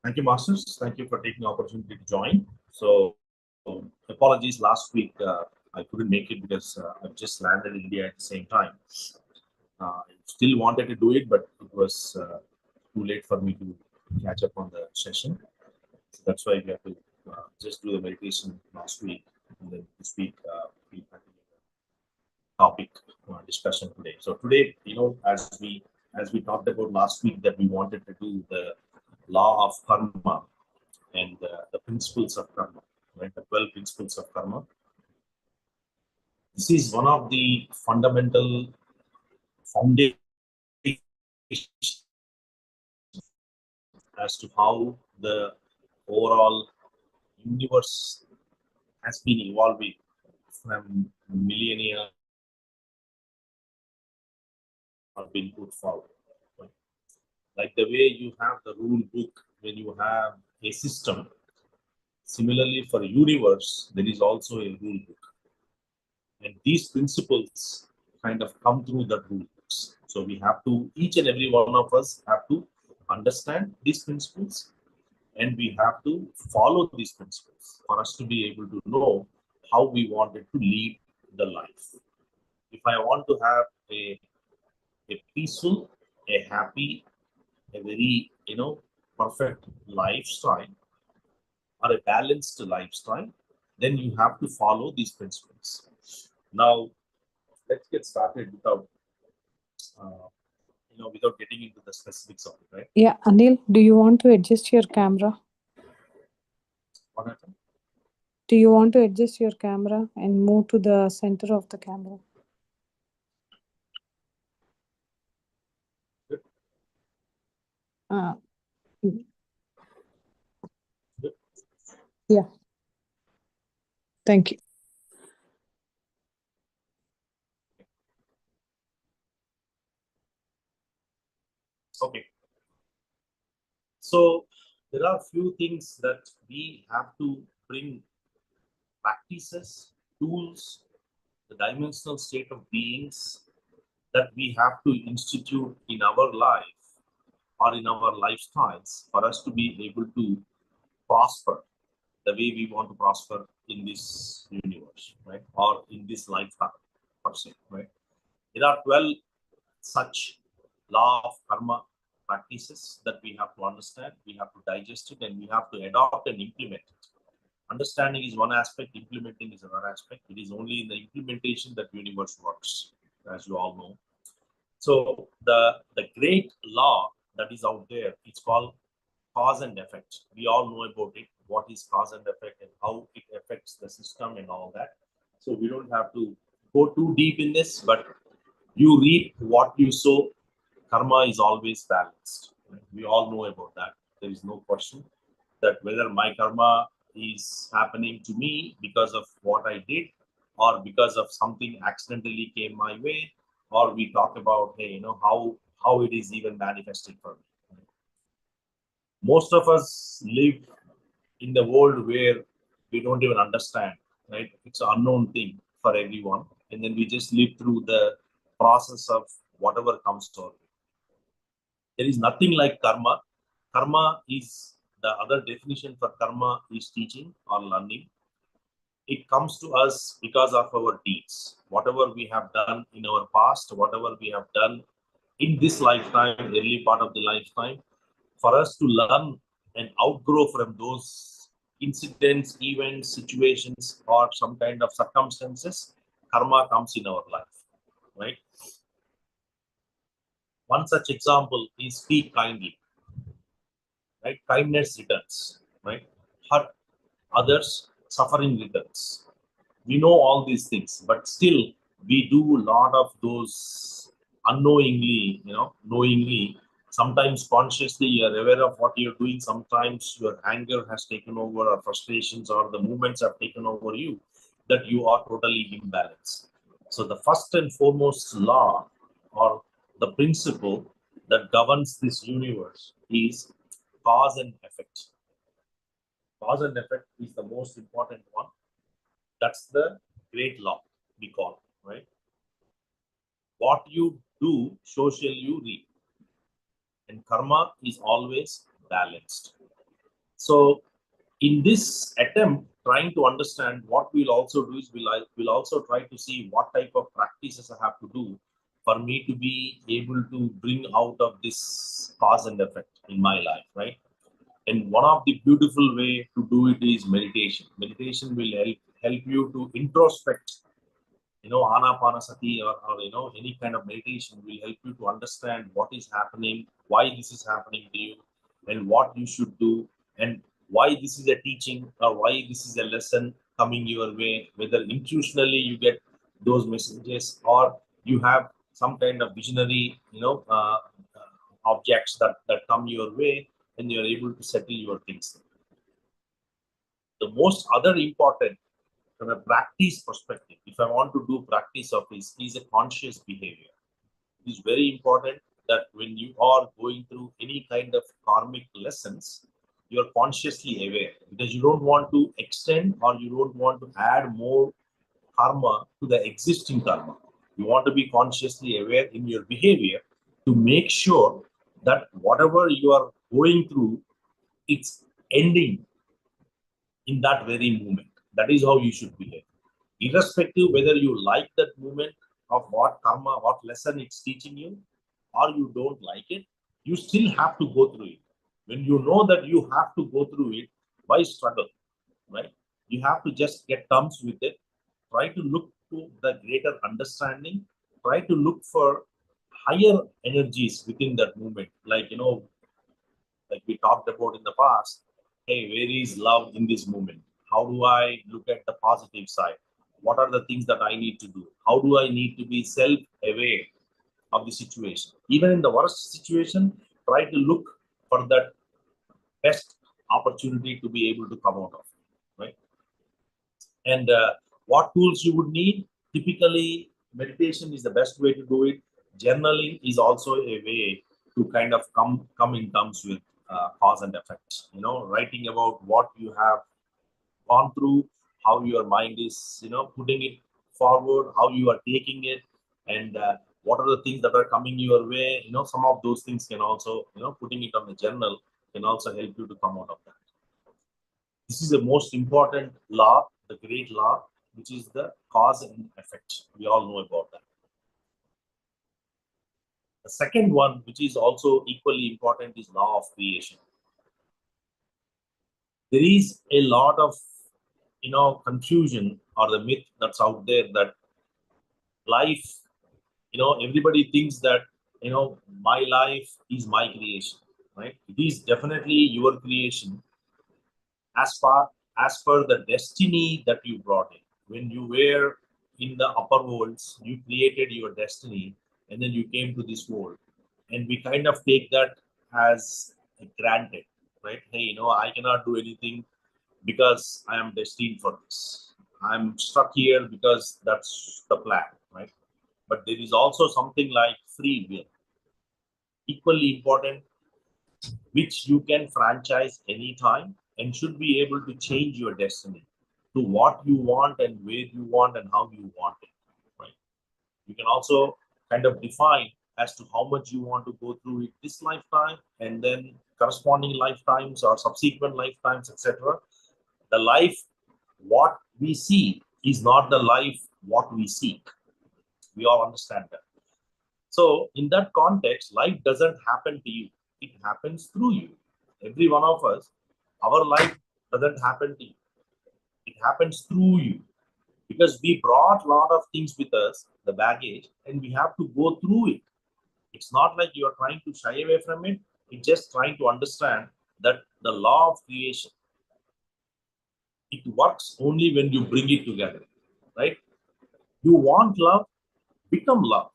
Thank you, Masters. Thank you for taking the opportunity to join. So, apologies last week. I couldn't make it because I just landed in India at the same time. I still wanted to do it, but it was too late for me to catch up on the session. So that's why we have to just do the meditation last week, and then this week we continue the topic discussion today. So today, as we talked about last week, that we wanted to do the law of karma and the principles of karma, right? The 12 principles of karma. This is one of the fundamental foundations as to how the overall universe has been evolving from millennia or been put forward. Right? Like the way you have the rule book when you have a system, similarly for a universe, there is also a rule book. And these principles kind of come through the rule books. So we have to, each and every one of us have to understand these principles, and we have to follow these principles for us to be able to know how we wanted to lead the life. If I want to have a peaceful, a happy, a very perfect lifestyle or a balanced lifestyle, then you have to follow these principles. Now, let's get started uh, without getting into the specifics of it, right? Yeah, Anil, do you want to adjust your camera? What happened? Do you want to adjust your camera and move to the center of the camera? Good. Uh, Good. yeah, thank you. Okay. So there are a few things that we have to bring: practices, tools, the dimensional state of beings that we have to institute in our life or in our lifestyles for us to be able to prosper the way we want to prosper in this universe, right? Or in this lifetime, per se, right? There are 12 such law of karma practices that we have to understand, we have to digest it, and we have to adopt and implement it. Understanding is one aspect, implementing is another aspect. It is only in the implementation that universe works, as you all know. So the great law that is out there, it's called cause and effect. We all know about it, what is cause and effect and how it affects the system and all that. So we don't have to go too deep in this, but you reap what you sow. Karma is always balanced. We all know about that. There is no question that whether my karma is happening to me because of what I did, or because of something accidentally came my way, or we talk about, hey, how it is even manifested for me. Most of us live in the world where we don't even understand, right? It's an unknown thing for everyone, and then we just live through the process of whatever comes to our way. There is nothing like karma. Karma is, the other definition for karma is teaching or learning. It comes to us because of our deeds. Whatever we have done in our past, whatever we have done in this lifetime, early part of the lifetime, for us to learn and outgrow from those incidents, events, situations, or some kind of circumstances, karma comes in our life, right? One such example is speak kindly, right? Kindness returns, right? Hurt others, suffering returns. We know all these things, but still we do a lot of those unknowingly, knowingly. Sometimes consciously you're aware of what you're doing. Sometimes your anger has taken over, or frustrations, or the movements have taken over you, that you are totally imbalanced. So the first and foremost law, or the principle that governs this universe, is cause and effect. Cause and effect is the most important one. That's the great law, we call, right? What you do, so shall you reap. And karma is always balanced. So in this attempt, trying to understand, what we'll also do is we'll also try to see what type of practices I have to do for me to be able to bring out of this cause and effect in my life, right? And one of the beautiful way to do it is meditation. Meditation will help you to introspect, anapanasati, or any kind of meditation will help you to understand what is happening, why this is happening to you, and what you should do, and why this is a teaching or why this is a lesson coming your way, whether intuitionally you get those messages or you have some kind of visionary, objects that come your way, and you're able to settle your things. The most other important from a practice perspective, if I want to do practice of this, is a conscious behavior. It is very important that when you are going through any kind of karmic lessons, you are consciously aware, because you don't want to extend or you don't want to add more karma to the existing karma. You want to be consciously aware in your behavior to make sure that whatever you are going through, it's ending in that very moment. That is how you should behave. Irrespective whether you like that moment of what karma, what lesson it's teaching you, or you don't like it, you still have to go through it. When you know that you have to go through it, why struggle, right? You have to just get terms with it. Try to look to the greater understanding. Try to look for higher energies within that movement. Like we talked about in the past, hey, where is love in this moment? How do I look at the positive side? What are the things that I need to do? How do I need to be self-aware of the situation? Even in the worst situation, try to look for that best opportunity to be able to come out of, right? And what tools you would need? Typically, meditation is the best way to do it. Journaling is also a way to kind of come in terms with cause and effect. Writing about what you have gone through, how your mind is, putting it forward, how you are taking it, and what are the things that are coming your way. Some of those things can also, putting it on the journal can also help you to come out of that. This is the most important law, the great law, which is the cause and effect. We all know about that. The second one, which is also equally important, is law of creation. There is a lot of confusion or the myth that's out there that life, everybody thinks that my life is my creation, right? It is definitely your creation as far as per the destiny that you brought in. When you were in the upper worlds, you created your destiny, and then you came to this world, and we kind of take that as granted, right? Hey, I cannot do anything because I am destined for this. I'm stuck here because that's the plan, right? But there is also something like free will, equally important, which you can franchise anytime and should be able to change your destiny to what you want and where you want and how you want it, right? You can also kind of define as to how much you want to go through it this lifetime and then corresponding lifetimes or subsequent lifetimes, etc. The life what we see is not the life what we seek. We all understand that. So in that context, life doesn't happen to you. It happens through you. Every one of us, our life doesn't happen to you. It happens through you. Because we brought a lot of things with us, the baggage, and we have to go through it. It's not like you're trying to shy away from it. It's just trying to understand that the law of creation, it works only when you bring it together, right? You want love, become love.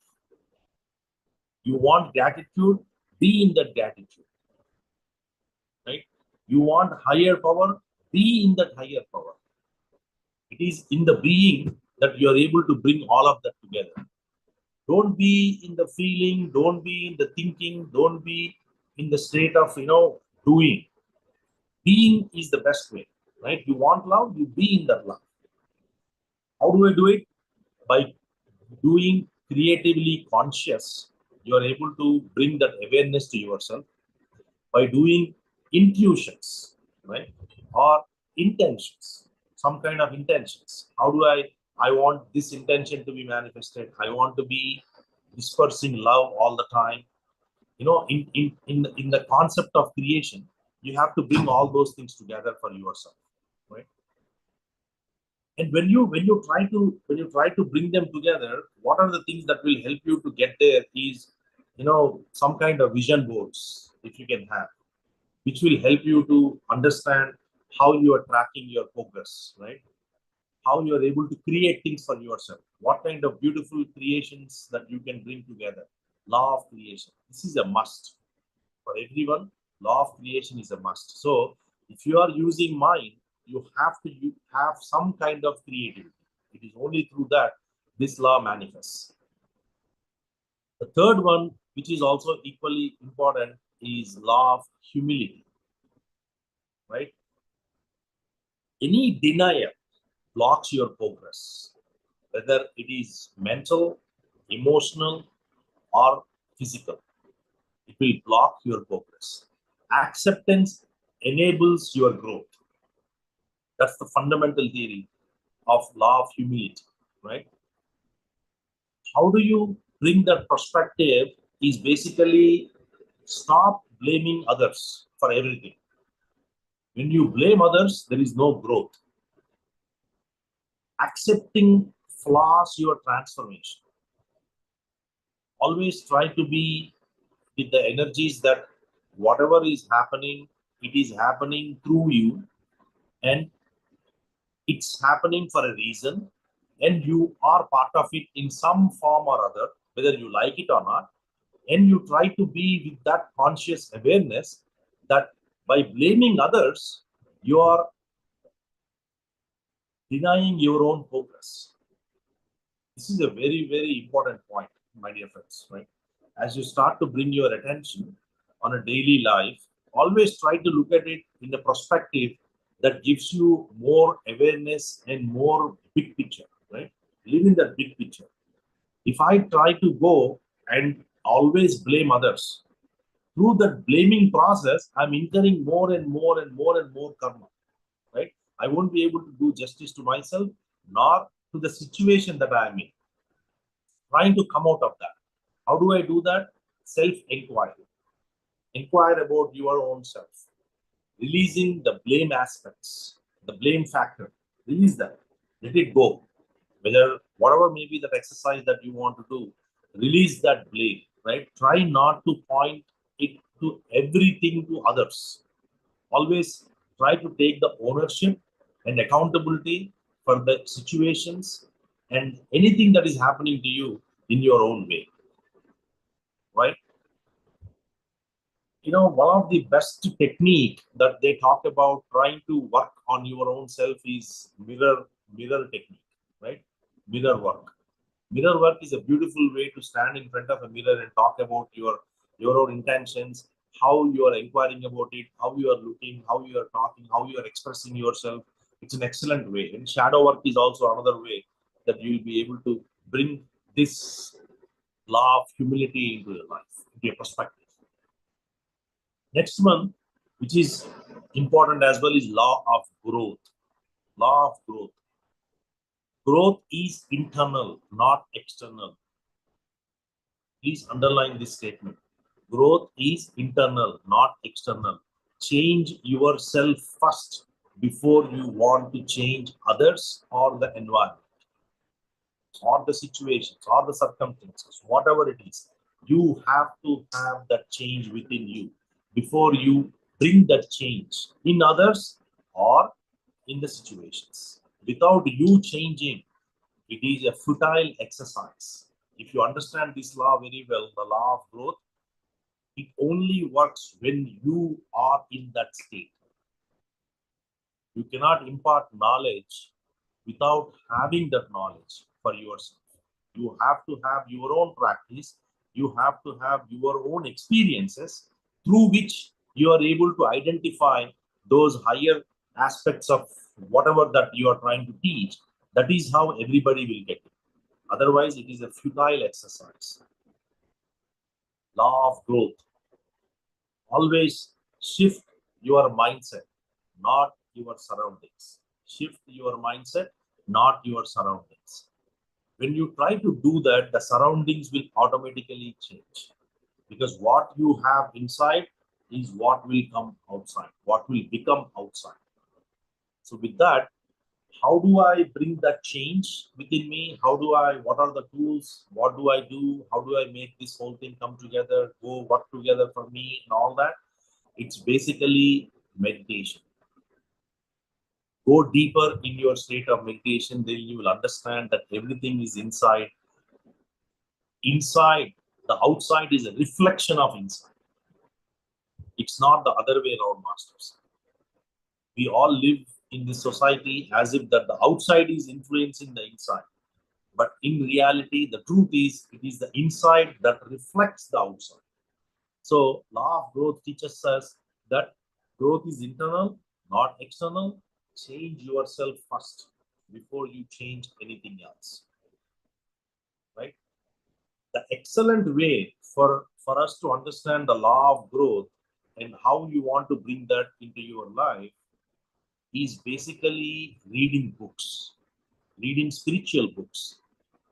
You want gratitude, be in that gratitude, right? You want higher power, be in that higher power. It is in the being that you are able to bring all of that together. Don't be in the feeling, don't be in the thinking, don't be in the state of doing. Being is the best way, right? You want love, you be in that love. How do I do it? By doing creatively conscious, you are able to bring that awareness to yourself. By doing intuitions, right? Or intentions, some kind of intentions. How do I want this intention to be manifested. I want to be dispersing love all the time. In the concept of creation, you have to bring all those things together for yourself, right? And when you try to bring them together, what are the things that will help you to get there is, some kind of vision boards, if you can have, which will help you to understand how you are tracking your progress, right? How you are able to create things for yourself, what kind of beautiful creations that you can bring together. Law of creation. This is a must for everyone. Law of creation is a must. So if you are using mind, you have to have some kind of creativity. It is only through that this law manifests. The third one, which is also equally important, is law of humility, right? Any denial blocks your progress, whether it is mental, emotional, or physical. It will block your progress. Acceptance enables your growth. That's the fundamental theory of law of humility, right? How do you bring that perspective is basically stop blaming others for everything. When you blame others, there is no growth. Accepting flaws your transformation. Always try to be with the energies that whatever is happening, it is happening through you, and it's happening for a reason, and you are part of it in some form or other, whether you like it or not. And you try to be with that conscious awareness that by blaming others, you are denying your own progress. This is a very, very important point, my dear friends, right? As you start to bring your attention on a daily life, always try to look at it in a perspective that gives you more awareness and more big picture, right? Live in that big picture. If I try to go and always blame others, through that blaming process, I'm incurring more and more and more and more karma, right? I won't be able to do justice to myself nor to the situation that I'm in. Trying to come out of that. How do I do that? Self-inquiry. Inquire about your own self. Releasing the blame aspects, the blame factor. Release that. Let it go. Whether whatever may be that exercise that you want to do, release that blame, right? Try not to point it to everything to others. Always try to take the ownership and accountability for the situations and anything that is happening to you in your own way, right? One of the best technique that they talk about trying to work on your own self is mirror technique, right? Mirror work. Mirror work is a beautiful way to stand in front of a mirror and talk about your own intentions, how you are inquiring about it, how you are looking, how you are talking, how you are expressing yourself. It's an excellent way. And shadow work is also another way that you will be able to bring this law of humility into your life, into your perspective. Next one, which is important as well, is law of growth. Law of growth. Growth is internal, not external. Please underline this statement. Growth is internal, not external. Change yourself first before you want to change others or the environment or the situations or the circumstances, whatever it is. You have to have that change within you before you bring that change in others or in the situations. Without you changing, it is a futile exercise. If you understand this law very well, the law of growth, it only works when you are in that state. You cannot impart knowledge without having that knowledge for yourself. You have to have your own practice. You have to have your own experiences through which you are able to identify those higher aspects of whatever that you are trying to teach. That is how everybody will get it. Otherwise, it is a futile exercise. Law of growth. Always shift your mindset. not your surroundings. Shift your mindset, not your surroundings. When you try to do that, the surroundings will automatically change, because what you have inside is what will come outside, what will become outside. So with that, how do I bring that change within me? What are the tools? What do I do? How do I make this whole thing come together, go work together for me and all that? It's basically meditation. Go deeper in your state of meditation, then you will understand that everything is inside. Inside, the outside is a reflection of inside. It's not the other way around, masters. We all live in this society as if that the outside is influencing the inside. But in reality, the truth is, it is the inside that reflects the outside. So, law of growth teaches us that growth is internal, not external. Change yourself first before you change anything else. Right? The excellent way for us to understand the law of growth and how you want to bring that into your life is basically reading books, reading spiritual books.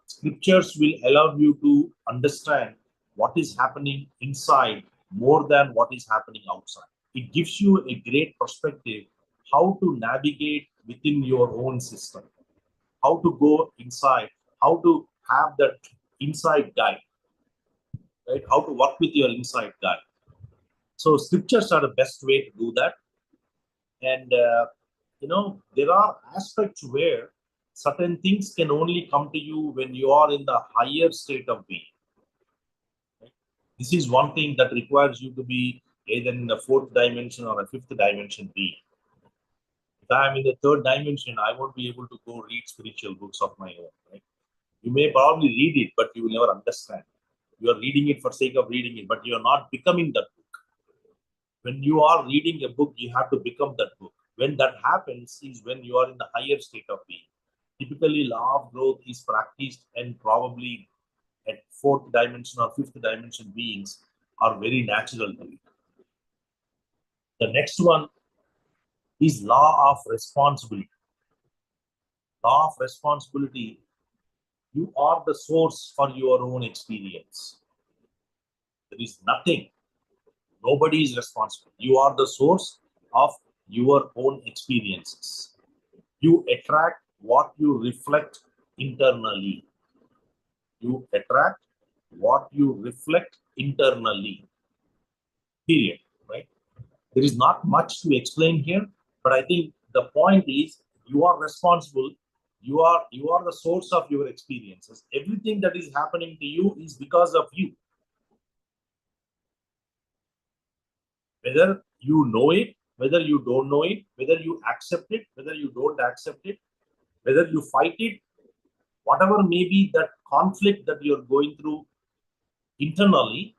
Scriptures will allow you to understand what is happening inside more than what is happening outside. It gives you a great perspective how to navigate within your own system, how to go inside, how to have that inside guide, right? How to work with your inside guide. So scriptures are the best way to do that. And there are aspects where certain things can only come to you when you are in the higher state of being. Right? This is one thing that requires you to be either in the fourth dimension or a fifth dimension being. If I am in the third dimension, I won't be able to go read spiritual books of my own. Right? You may probably read it, but you will never understand. You are reading it for sake of reading it, but you are not becoming that book. When you are reading a book, you have to become that book. When that happens is when you are in the higher state of being. Typically, law of growth is practiced, and probably at fourth dimension or fifth dimension beings are very natural to it. The next one is law of responsibility. Law of responsibility, you are the source for your own experience. There is nothing, nobody is responsible. You are the source of your own experiences. You attract what you reflect internally. You attract what you reflect internally. Period. Right? There is not much to explain here, but I think the point is you are responsible. You are the source of your experiences. Everything that is happening to you is because of you. Whether you know it, whether you don't know it, whether you accept it, whether you don't accept it, whether you fight it, whatever may be that conflict that you're going through internally,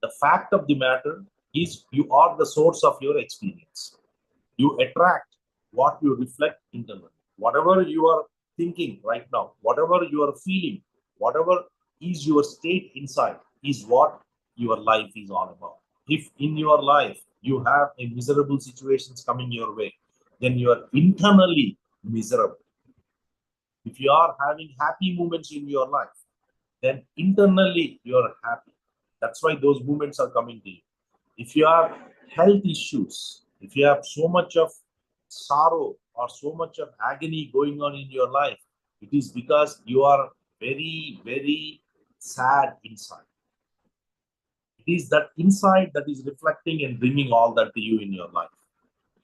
the fact of the matter is you are the source of your experience. You attract what you reflect internally. Whatever you are thinking right now, whatever you are feeling, whatever is your state inside is what your life is all about. If in your life you have a miserable situations coming your way, then you are internally miserable. If you are having happy moments in your life, then internally you are happy. That's why those moments are coming to you. If you have health issues, if you have so much of sorrow or so much of agony going on in your life, it is because you are very, very sad inside. It is that inside that is reflecting and bringing all that to you in your life.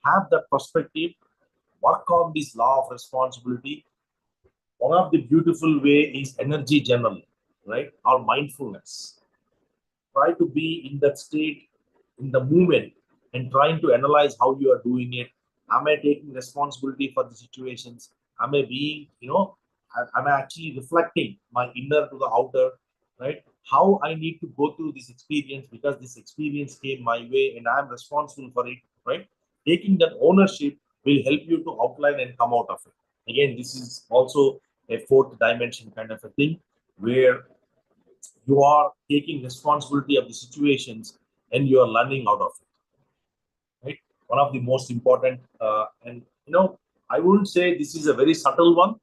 Have that perspective, work on this law of responsibility. One of the beautiful way is energy journaling, right? Or mindfulness. Try to be in that state, in the moment, and trying to analyze how you are doing it. Am I taking responsibility for the situations? Am I being, am I actually reflecting my inner to the outer, right? How I need to go through this experience because this experience came my way and I'm responsible for it, right? Taking that ownership will help you to outline and come out of it. Again, this is also a fourth dimension kind of a thing where you are taking responsibility of the situations and you are learning out of it, right? one of the most important, and I wouldn't say this is a very subtle one.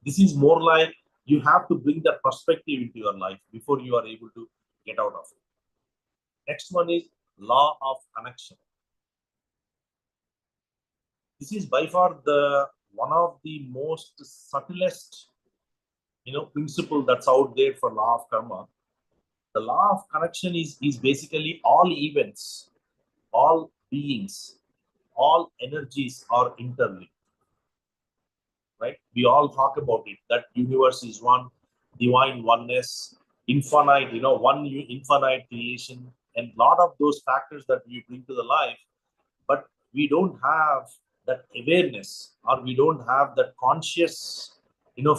This is more like you have to bring that perspective into your life before you are able to get out of it. Next one is law of connection. This is by far the one of the most subtlest principle that's out there for law of karma. The law of connection is basically all events, all beings, all energies are interlinked, right? We all talk about it, that universe is one, divine oneness, infinite, infinite creation, and a lot of those factors that we bring to the life, but we don't have that awareness, or we don't have that conscious,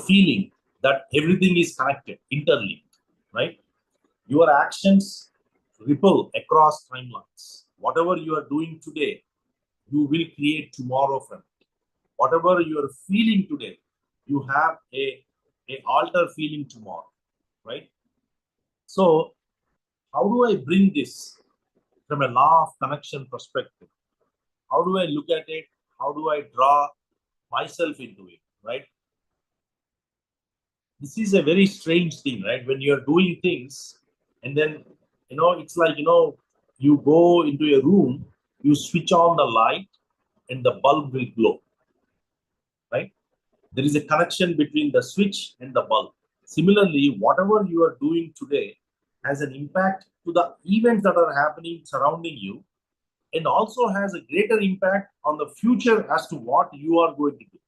feeling that everything is connected, interlinked, right? Your actions ripple across timelines. Whatever you are doing today, you will create tomorrow from it. Whatever you are feeling today, you have a alter feeling tomorrow, right? So how do I bring this from a law of connection perspective? How do I look at it? How do I draw myself into it, right? This is a very strange thing, right? When you're doing things and then, it's like, you go into a room, you switch on the light and the bulb will glow, right? There is a connection between the switch and the bulb. Similarly, whatever you are doing today has an impact to the events that are happening surrounding you, and also has a greater impact on the future as to what you are going to do,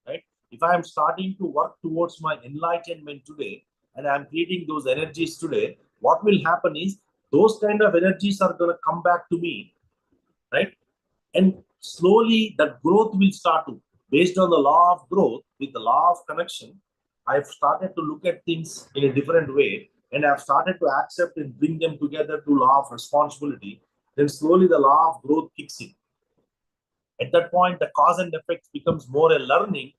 right? If I am starting to work towards my enlightenment today and I'm creating those energies today, what will happen is those kind of energies are going to come back to me, right? And slowly that growth will start to, based on the law of growth, with the law of connection, I've started to look at things in a different way, and I've started to accept and bring them together to law of responsibility. Then slowly the law of growth kicks in. At that point, the cause and effect becomes more a learning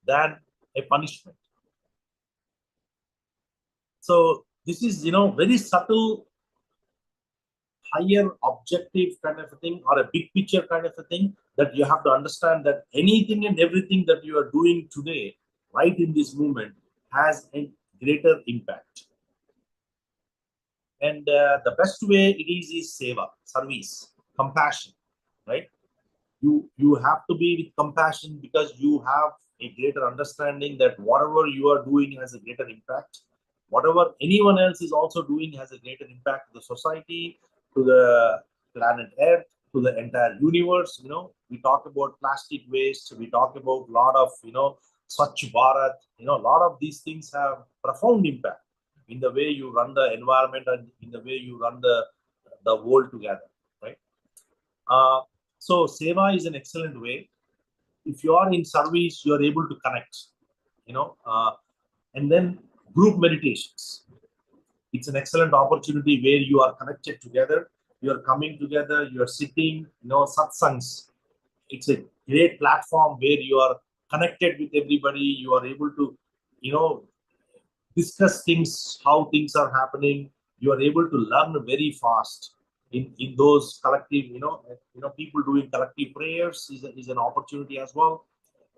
than a punishment. So this is, very subtle, higher objective kind of a thing, or a big picture kind of a thing, that you have to understand that anything and everything that you are doing today, right in this moment, has a greater impact. And the best way it is seva, service, compassion, right? You have to be with compassion, because you have a greater understanding that whatever you are doing has a greater impact. Whatever anyone else is also doing has a greater impact to the society, to the planet Earth, to the entire universe. We talk about plastic waste, we talk about a lot of, Swachh Bharat, a lot of these things have profound impact in the way you run the environment and in the way you run the world together, right? Uh, so seva is an excellent way. If you are in service, you are able to connect, you know, uh, and then group meditations. It's an excellent opportunity where you are connected together. You are coming together. You are sitting. Satsangs. It's a great platform where you are connected with everybody. You are able to, you know, discuss things, how things are happening. You are able to learn very fast in those collective, people doing collective prayers is an opportunity as well,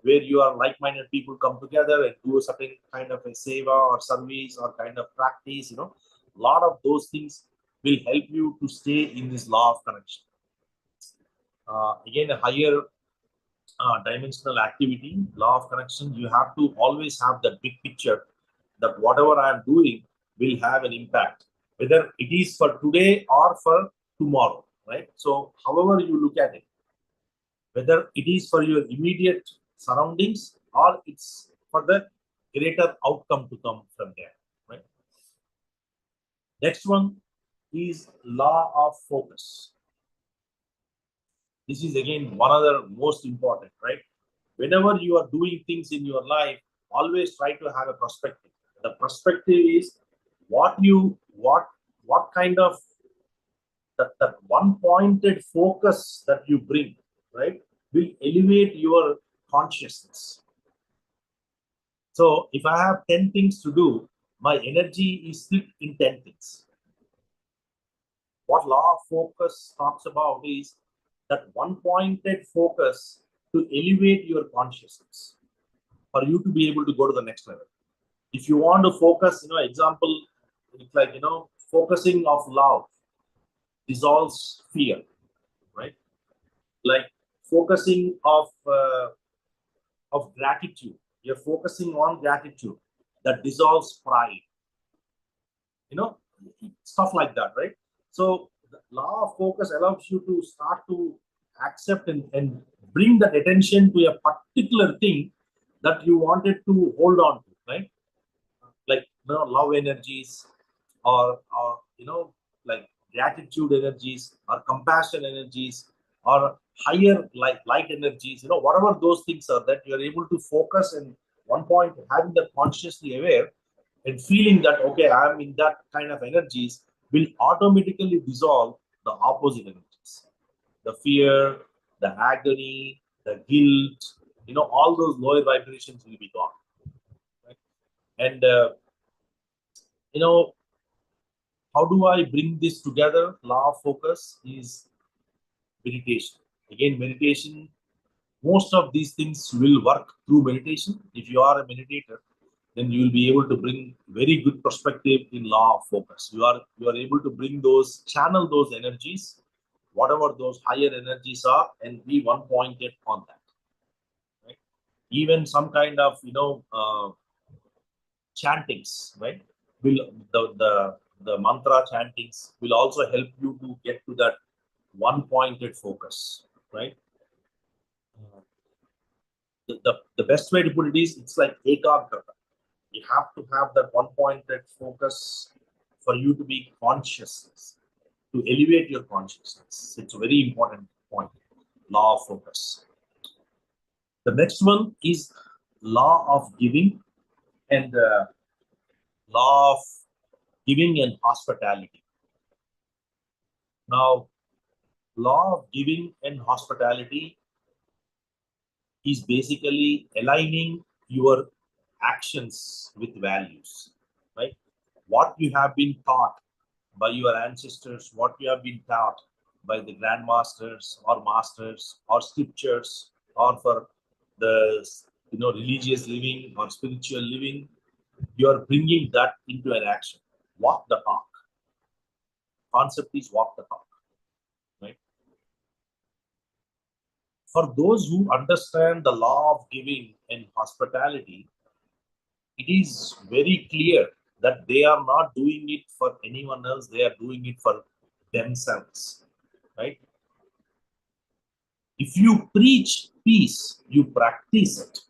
where you are like-minded people come together and do a certain kind of a seva or service or kind of practice. A lot of those things will help you to stay in this law of connection. Again, a higher dimensional activity, law of connection, you have to always have that big picture, that whatever I am doing will have an impact, whether it is for today or for tomorrow, right? So however you look at it, whether it is for your immediate surroundings or it's for the greater outcome to come from there, right? Next one is law of focus. This is again one of the most important, right? Whenever you are doing things in your life, always try to have a perspective. The perspective is what kind of that one pointed focus that you bring, right, will elevate your consciousness. So if I have 10 things to do, my energy is split in 10 things. What law of focus talks about is that one-pointed focus to elevate your consciousness for you to be able to go to the next level. If you want to focus, example, it's like, focusing of love dissolves fear, right? Like focusing of gratitude. You're focusing on gratitude that dissolves pride, you know, stuff like that, right? So the law of focus allows you to start to accept and bring that attention to a particular thing that you wanted to hold on to, right? Like, love energies, or like gratitude energies, or compassion energies, or higher light energies, whatever those things are, that you're able to focus and one point having that consciously aware and feeling that, okay, I'm in that kind of energies, will automatically dissolve the opposite energies, the fear, the agony, the guilt, all those lower vibrations will be gone, right? And you know how do I bring this together? Law of focus is meditation. Again, meditation, most of these things will work through meditation. If you are a meditator, then you will be able to bring very good perspective in law of focus. You are able to bring those, channel those energies, whatever those higher energies are, and be one pointed on that, right? Even some kind of chantings, right? Will the mantra chantings will also help you to get to that one pointed focus, right? The best way to put it is, it's like ekagrata. You have to have that one pointed focus for you to be consciousness, to elevate your consciousness. It's a very important point. Law of focus. The next one is law of giving, and law of giving and hospitality. Now, law of giving and hospitality is basically aligning your actions with values, right? What you have been taught by your ancestors, what you have been taught by the grandmasters or masters or scriptures, or for the religious living or spiritual living, you are bringing that into an action. Walk the talk. Concept is walk the talk, right? For those who understand the law of giving and hospitality, it is very clear that they are not doing it for anyone else, they are doing it for themselves, right? If you preach peace, you practice it.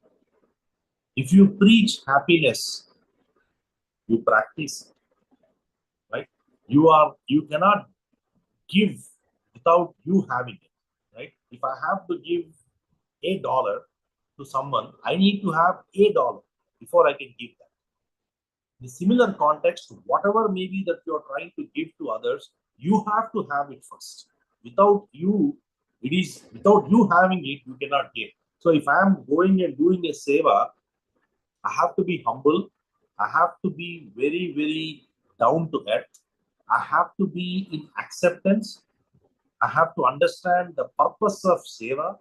If you preach happiness, you practice it, right? You cannot give without you having it, right? If I have to give $1 to someone, I need to have $1 before I can give that. In a similar context, whatever maybe that you're trying to give to others, you have to have it first. Without you, without you having it, you cannot give. So if I am going and doing a seva, I have to be humble. I have to be very, very down to earth. I have to be in acceptance. I have to understand the purpose of seva.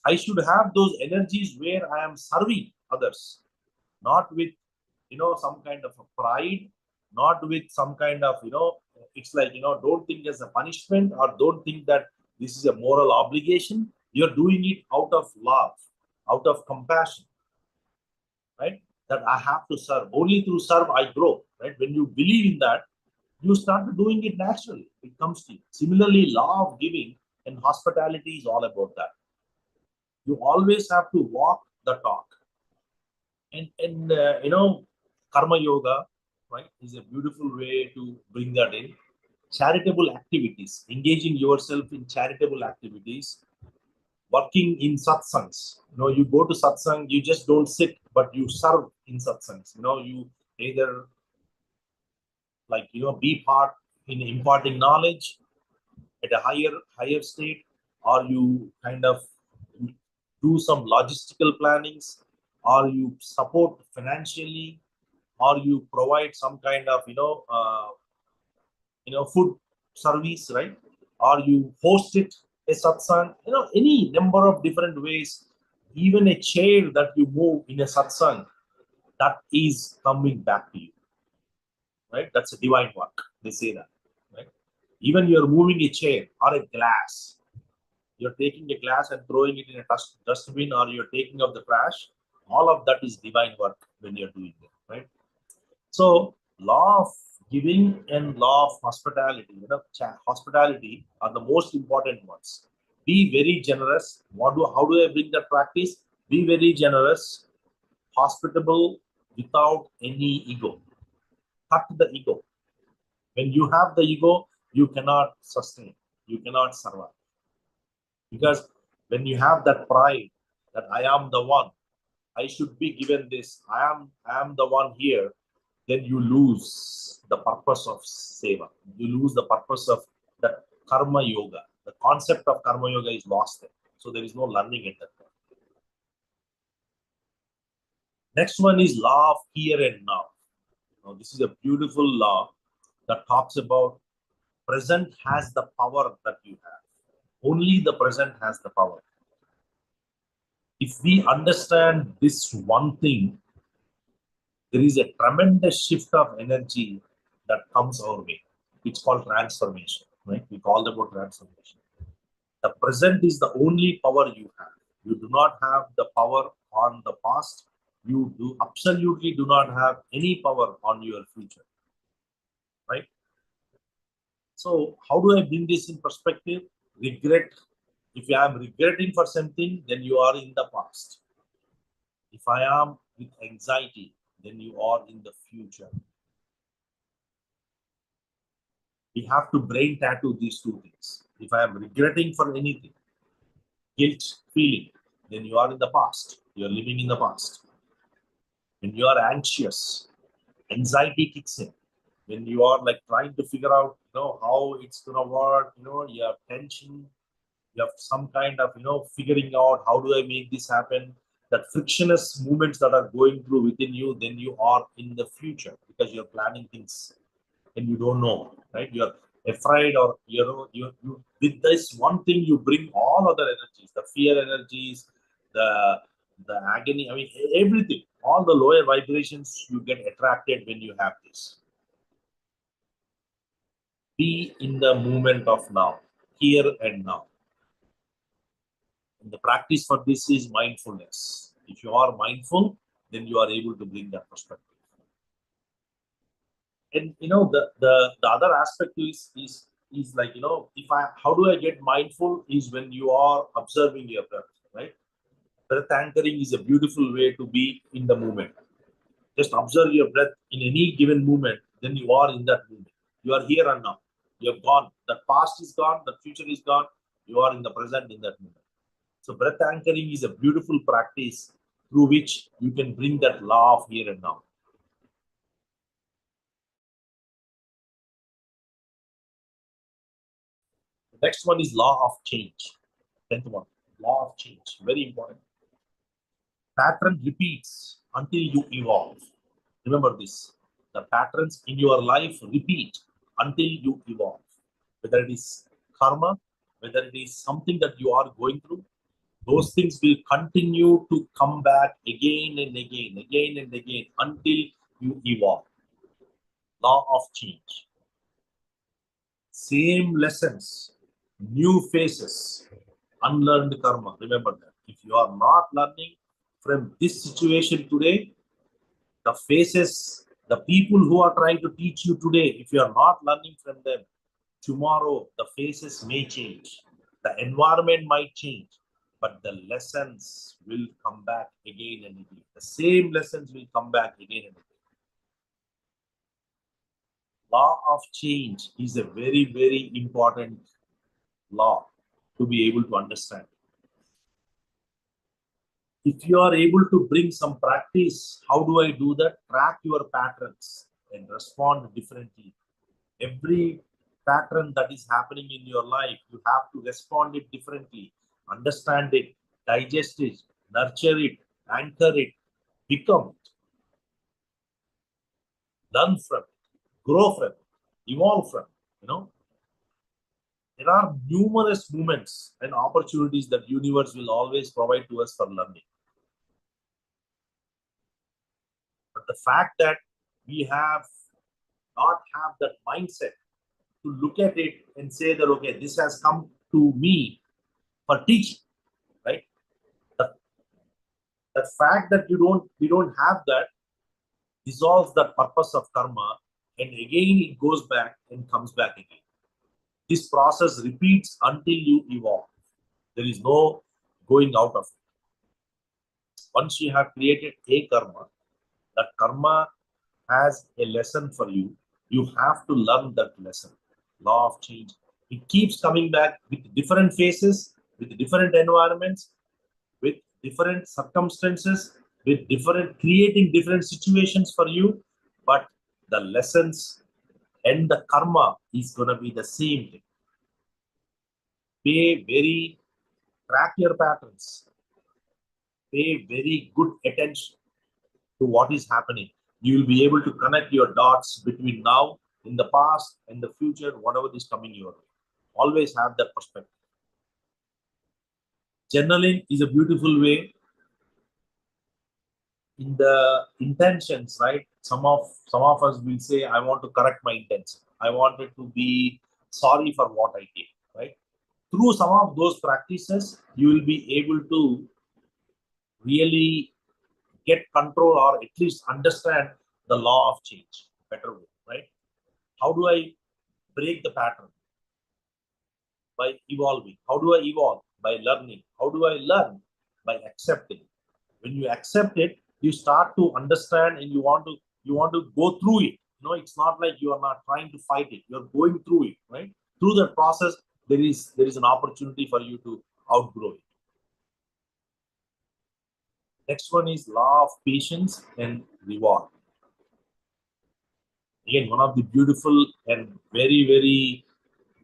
I should have those energies where I am serving others, not with some kind of a pride, not with some kind of it's like, don't think as a punishment, or don't think that this is a moral obligation. You're doing it out of love, out of compassion, right? That I have to serve. Only through serve I grow, right? When you believe in that, you start doing it naturally. It comes to you. Similarly, law of giving and hospitality is all about that. You always have to walk the talk. And karma yoga, right, is a beautiful way to bring that in. Charitable activities, engaging yourself in charitable activities, working in satsangs. You go to satsang, you just don't sit, but you serve in satsangs. You either, like, be part in imparting knowledge at a higher state, or you kind of do some logistical plannings, or you support financially, or you provide some kind of food service, right? Or you host it, a satsang, any number of different ways, even a chair that you move in a satsang, that is coming back to you, right? That's a divine work. They say that, right? Even you're moving a chair or a glass, you're taking a glass and throwing it in a dustbin, or you're taking up the trash, all of that is divine work when you're doing it, right? So, law of giving and law of hospitality, hospitality are the most important ones. Be very generous. How do I bring that practice? Be very generous, hospitable, without any ego. Cut the ego. When you have the ego, you cannot sustain, you cannot survive. Because when you have that pride that I am the one, I should be given this, I am the one here, then you lose the purpose of seva. You lose the purpose of the karma yoga. The concept of karma yoga is lost there. So there is no learning at that point. Next one is law of here and now. Now this is a beautiful law that talks about present has the power that you have. Only the present has the power. If we understand this one thing, there is a tremendous shift of energy that comes our way. It's called transformation, right? We call it about transformation. The present is the only power you have. You do not have the power on the past. You absolutely do not have any power on your future, right? So how do I bring this in perspective? Regret. If I am regretting for something, then you are in the past. If I am with anxiety, then you are in the future. We have to brain tattoo these two things. If I am regretting for anything, guilt feeling, then you are in the past. You are living in the past. When you are anxious, anxiety kicks in. When you are like trying to figure out, how it's gonna work, you have tension, you have some kind of, figuring out how do I make this happen. That frictionless movements that are going through within you, then you are in the future because you're planning things and you don't know, right? You're afraid, or you with this one thing you bring all other energies, the fear energies, the agony. I mean, everything, all the lower vibrations you get attracted when you have this. Be in the moment of now, here and now. And the practice for this is mindfulness. If you are mindful, then you are able to bring that perspective. And the other aspect is like, if I how do I get mindful is when you are observing your breath, right? Breath anchoring is a beautiful way to be in the moment. Just observe your breath in any given moment, then you are in that moment. You are here and now. You have gone. The past is gone, the future is gone. You are in the present in that moment. So breath anchoring is a beautiful practice through which you can bring that law of here and now. The next one is law of change. 10th one, law of change, very important. Pattern repeats until you evolve. Remember this. The patterns in your life repeat until you evolve. Whether it is karma, whether it is something that you are going through, those things will continue to come back again and again until you evolve. Law of change. Same lessons, new faces, unlearned karma. Remember that. If you are not learning from this situation today, the faces, the people who are trying to teach you today, if you are not learning from them, tomorrow the faces may change. The environment might change, but the lessons will come back again and again. The same lessons will come back again and again. Law of change is a very, very important law to be able to understand. If you are able to bring some practice, how do I do that? Track your patterns and respond differently. Every pattern that is happening in your life, you have to respond it differently. Understand it, digest it, nurture it, anchor it, become it, learn from it, grow from it, evolve from it, There are numerous moments and opportunities that universe will always provide to us for learning. But the fact that we have not have that mindset to look at it and say that, okay, this has come to me for teaching, right? The fact that we don't have that dissolves the purpose of karma, and again it goes back and comes back again. This process repeats until you evolve. There is no going out of it. Once you have created a karma, that karma has a lesson for you. You have to learn that lesson. Law of change. It keeps coming back with different faces, with different environments, with different circumstances, with different creating different situations for you. But the lessons and the karma is going to be the same thing. Track your patterns. Pay very good attention to what is happening. You will be able to connect your dots between now, in the past, and the future, whatever is coming your way. Always have that perspective. Journaling is a beautiful way in the intentions, right? Some of us will say, I want to correct my intention. I wanted to be sorry for what I did, right? Through some of those practices, you will be able to really get control or at least understand the law of change better way, right? How do I break the pattern? By evolving. How do I evolve? By learning. How do I learn? By accepting. When you accept it, you start to understand, and you want to go through it. It's not like you are not trying to fight it. You're going through it, right? Through that process, there is an opportunity for you to outgrow it. Next one is law of patience and reward. Again, one of the beautiful and very, very,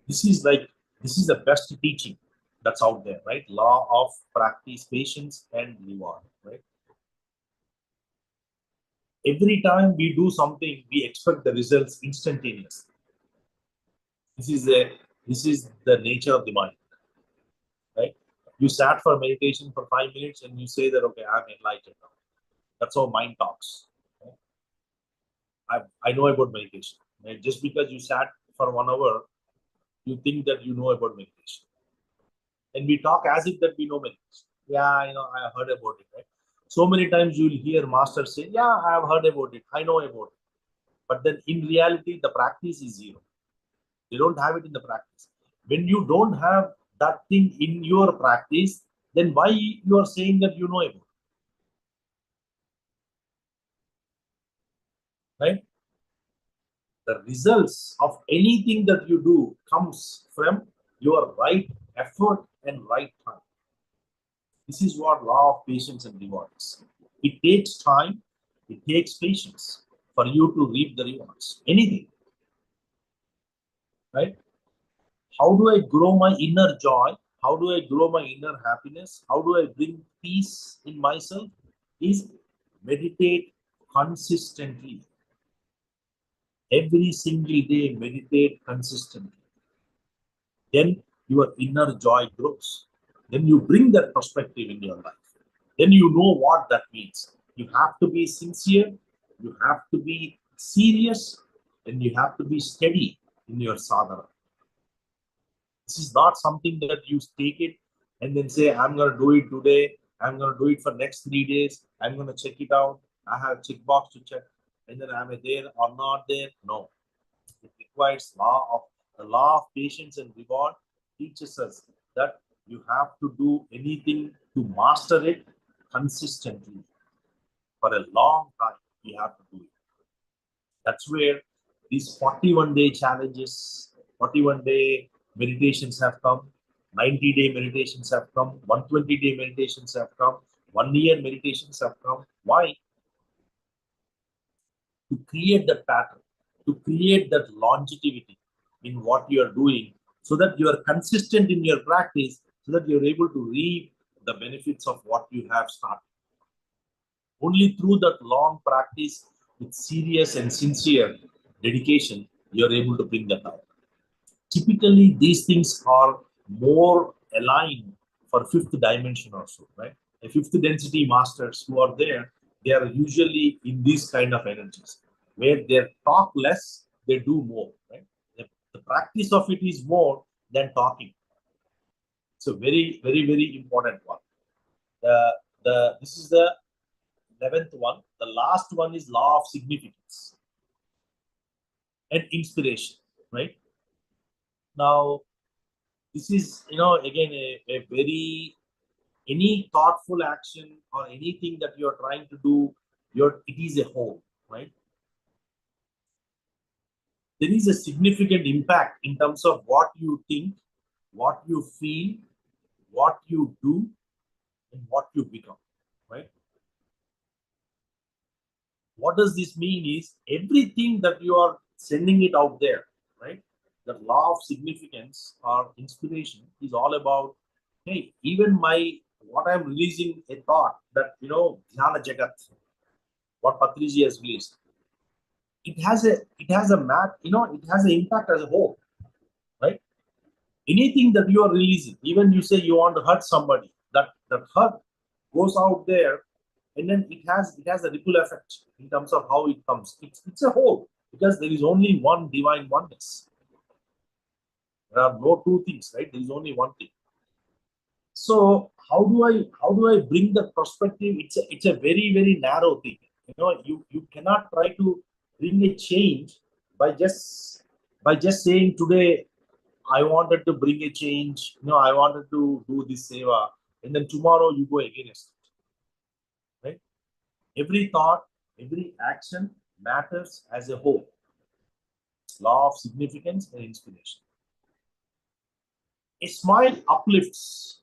this is the best teaching that's out there, right? Law of practice, patience, and reward, right? Every time we do something, we expect the results instantaneously. This is the nature of the mind, right? You sat for meditation for 5 minutes and you say that, okay, I'm enlightened now. That's how mind talks. I know about meditation. Right? Just because you sat for 1 hour, you think that you know about meditation. And we talk as if that we know meditation. Yeah, I heard about it, right? So many times you'll hear masters say, yeah, I have heard about it. I know about it. But then in reality, the practice is zero. You don't have it in the practice. When you don't have that thing in your practice, then why you are saying that you know about it? Right? The results of anything that you do comes from your right effort and right time. This is what law of patience and reward is. It takes time, it takes patience for you to reap the rewards. Anything, right? How do I grow my inner joy? How do I grow my inner happiness? How do I bring peace in myself? Is meditate consistently. Every single day, meditate consistently. Then your inner joy grows. Then you bring that perspective in your life. Then you know what that means. You have to be sincere, you have to be serious, and you have to be steady in your sadhana. This is not something that you take it and then say, I'm going to do it today, I'm going to do it for next 3 days, I'm going to check it out, I have a checkbox to check, and then am I there or not there? No. It requires the law of patience and reward teaches us that you have to do anything to master it consistently for a long time. You have to do it. That's where these 41-day challenges, 41-day meditations have come, 90-day meditations have come, 120-day meditations have come, 1 year meditations have come. Why? To create that pattern, to create that longevity in what you are doing, so that you are consistent in your practice, so that you're able to reap the benefits of what you have started. Only through that long practice with serious and sincere dedication, you're able to bring that out. Typically these things are more aligned for fifth dimension also, right? The fifth density masters who are there, they are usually in these kind of energies where they talk less, they do more, right? The practice of it is more than talking. It's a very, very, very important one. This is the 11th one. The last one is law of significance and inspiration, right? Now, this is, again, a very, any thoughtful action or anything that you're trying to do, it is a whole, right? There is a significant impact in terms of what you think, what you feel, what you do, and what you become, right? What does this mean is everything that you are sending it out there, right? The law of significance or inspiration is all about, hey, even what I'm releasing a thought that, Dhyana Jagat, what Patriji has released, it has an impact as a whole, right? Anything that you are releasing, even you say you want to hurt somebody, that hurt goes out there, and then it has a ripple effect in terms of how it comes. It's a whole, because there is only one divine oneness. There are no two things, right? There is only one thing. So how do I bring the perspective? It's a very, very narrow thing. You cannot try to bring a change by just saying today I wanted to bring a change. I wanted to do this seva, and then tomorrow you go against it, right? Every thought, every action matters as a whole. Law of significance and inspiration. A smile uplifts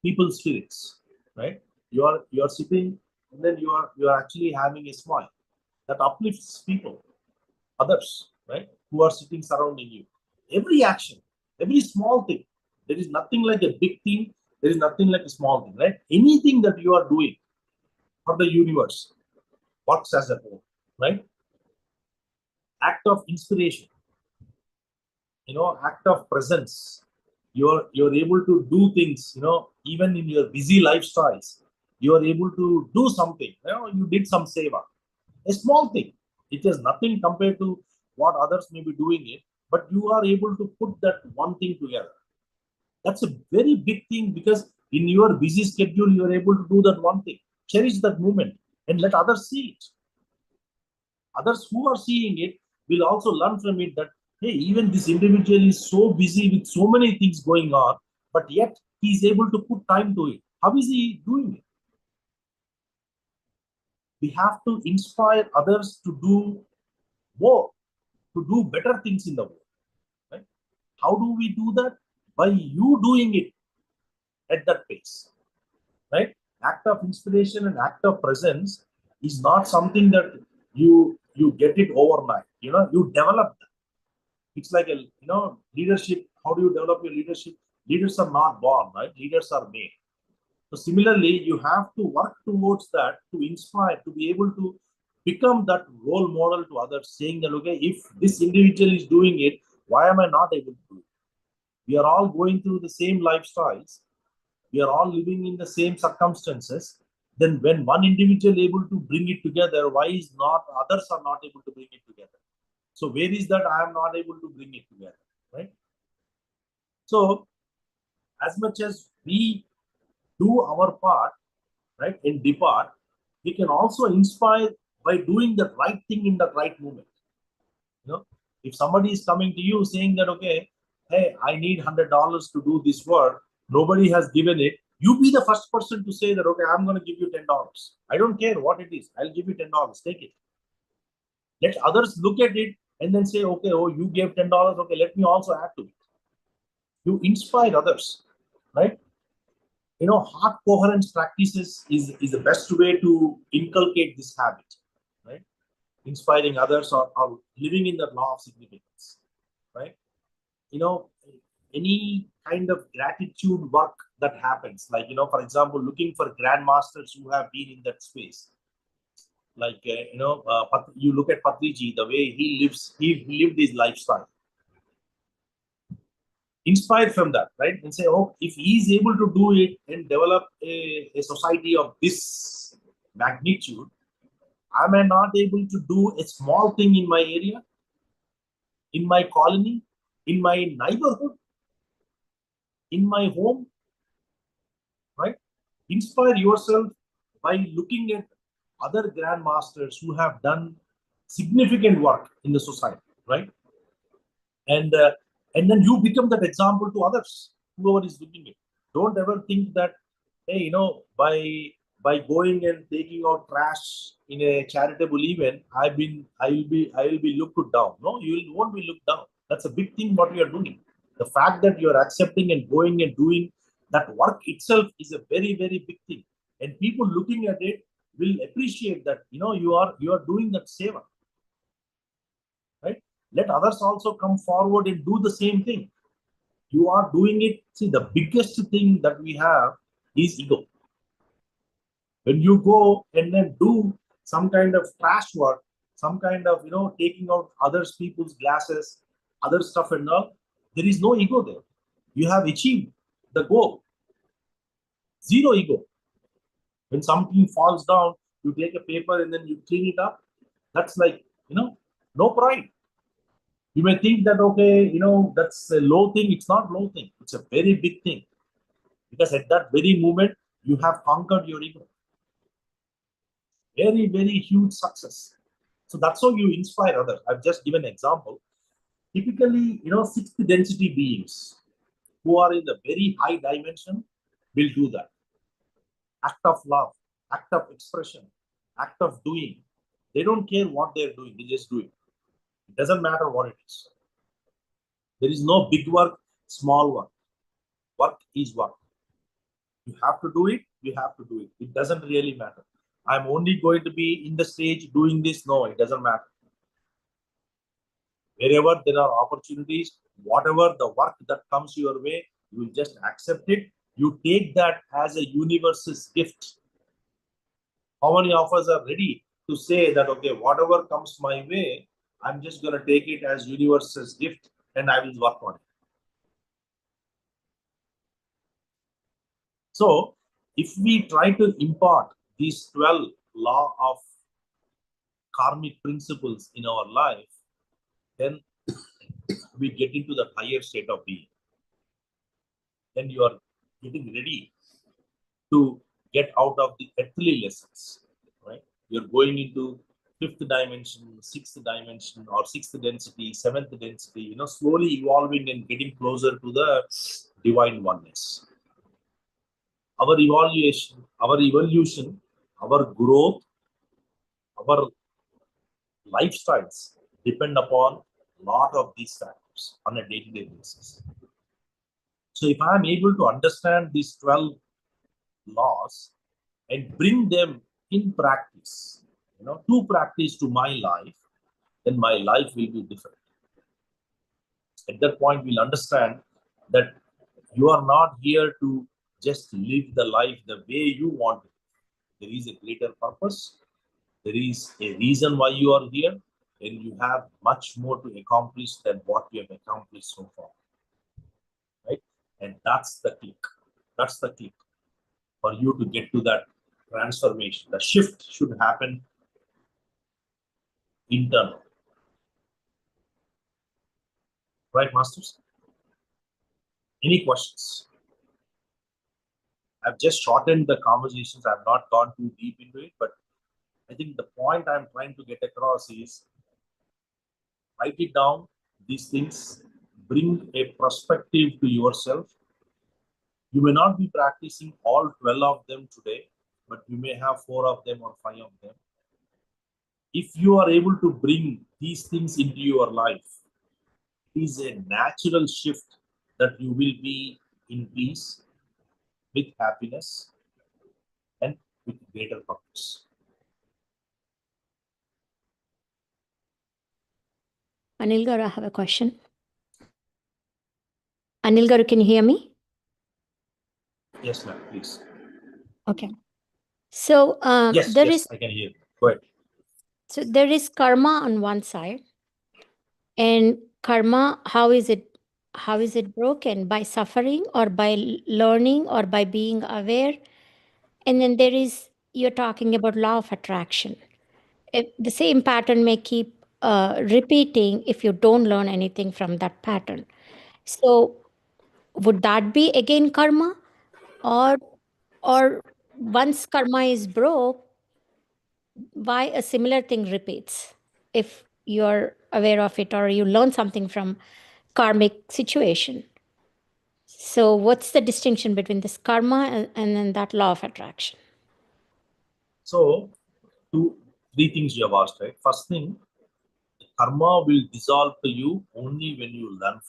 people's spirits, right? You are sitting, and then you are actually having a smile that uplifts people, others, right? Who are sitting surrounding you. Every action, every small thing. There is nothing like a big thing. There is nothing like a small thing, right? Anything that you are doing for the universe works as a whole, right? Act of inspiration, act of presence. You're able to do things, even in your busy lifestyles. You are able to do something. You did some seva, a small thing. It is nothing compared to what others may be doing it, but you are able to put that one thing together. That's a very big thing, because in your busy schedule you are able to do that one thing. Cherish that moment and let others see it. Others who are seeing it will also learn from it that, hey, even this individual is so busy with so many things going on, but yet he is able to put time to it. How is he doing it? We have to inspire others to do more, to do better things in the world, right? How do we do that? By you doing it at that pace, right? Act of inspiration and act of presence is not something that you get it overnight. You develop that. It's like leadership. How do you develop your leadership? Leaders are not born, right? Leaders are made. So similarly, you have to work towards that, to inspire, to be able to become that role model to others, saying that, okay, if this individual is doing it, why am I not able to do it? We are all going through the same lifestyles. We are all living in the same circumstances. Then when one individual able to bring it together, why is not others are not able to bring it together? So where is that I am not able to bring it together, right? So as much as we do our part, right, and depart, we can also inspire by doing the right thing in the right moment. If somebody is coming to you saying that, okay, hey, I need $100 to do this work, nobody has given it, you be the first person to say that, okay, I'm going to give you $10. I don't care what it is, I'll give you $10. Take it. Let others look at it and then say, okay, oh, you gave $10, okay, let me also add to it. You inspire others, right? Heart coherence practices is the best way to inculcate this habit, right? Inspiring others, or living in the law of significance, right? you know any kind of gratitude work that happens, like, for example, looking for grandmasters who have been in that space, like, you look at Patriji, the way he lived his lifestyle, inspire from that, right? And say, oh, if he is able to do it and develop a society of this magnitude, am I not able to do a small thing in my area, in my colony, in my neighborhood, in my home, right? Inspire yourself by looking at other grandmasters who have done significant work in the society, right? And and then you become that example to others, whoever is looking it. Don't ever think that, hey, by going and taking out trash in a charitable event, I will be looked down. No, won't be looked down. That's a big thing what you are doing. The fact that you are accepting and going and doing that work itself is a very, very big thing. And people looking at it will appreciate that, you are doing that seva, right? Let others also come forward and do the same thing. You are doing it. See, the biggest thing that we have is ego. When you go and then do some kind of trash work, some kind of, taking out others people's glasses, other stuff and all, there is no ego there. You have achieved the goal. Zero ego. When something falls down, you take a paper and then you clean it up. That's like, no pride. You may think that, okay, that's a low thing. It's not low thing. It's a very big thing. Because at that very moment, you have conquered your ego. Very, very huge success. So that's how you inspire others. I've just given an example. Typically, sixth density beings who are in the very high dimension will do that. Act of love, act of expression, act of doing. They don't care what they're doing. They just do it. It doesn't matter what it is. There is no big work, small work. Work is work. You have to do it. You have to do it. It doesn't really matter. I'm only going to be in the stage doing this. No, it doesn't matter. Wherever there are opportunities, whatever the work that comes your way, you will just accept it. You take that as a universe's gift. How many of us are ready to say that, okay, whatever comes my way, I'm just going to take it as universe's gift and I will work on it. So if we try to impart these 12 law of karmic principles in our life, then we get into the higher state of being. Then you are getting ready to get out of the earthly lessons, right? You're going into fifth dimension, sixth dimension, or sixth density, seventh density, slowly evolving and getting closer to the divine oneness. Our evolution, our growth, our lifestyles depend upon a lot of these factors on a day-to-day basis. So if I'm able to understand these 12 laws and bring them in practice, to practice to my life, then my life will be different. At that point, we'll understand that you are not here to just live the life the way you want it. There is a greater purpose. There is a reason why you are here, and you have much more to accomplish than what you have accomplished so far. Right? And that's the click. That's the click for you to get to that transformation. The shift should happen internal. Right, masters? Any questions? I've just shortened the conversations. I've not gone too deep into it, but I think the point I'm trying to get across is write it down, these things, bring a perspective to yourself. You may not be practicing all 12 of them today, but you may have 4 of them or 5 of them. If you are able to bring these things into your life, it is a natural shift that you will be in peace, with happiness, and with greater purpose. Anil Garu, I have a question. Anil Garu, can you hear me? Yes, ma'am, please. Okay. So yes, I can hear you. Go ahead. So there is karma on one side. And karma, how is it how is it broken? By suffering or by learning or by being aware? And then you're talking about law of attraction. The same pattern may keep repeating if you don't learn anything from that pattern. So would that be again karma? Or once karma is broke, why a similar thing repeats if you're aware of it or you learn something from karmic situation? So what's the distinction between this karma and then that law of attraction? So, three things you have asked, right? First thing, karma will dissolve to you only when you learn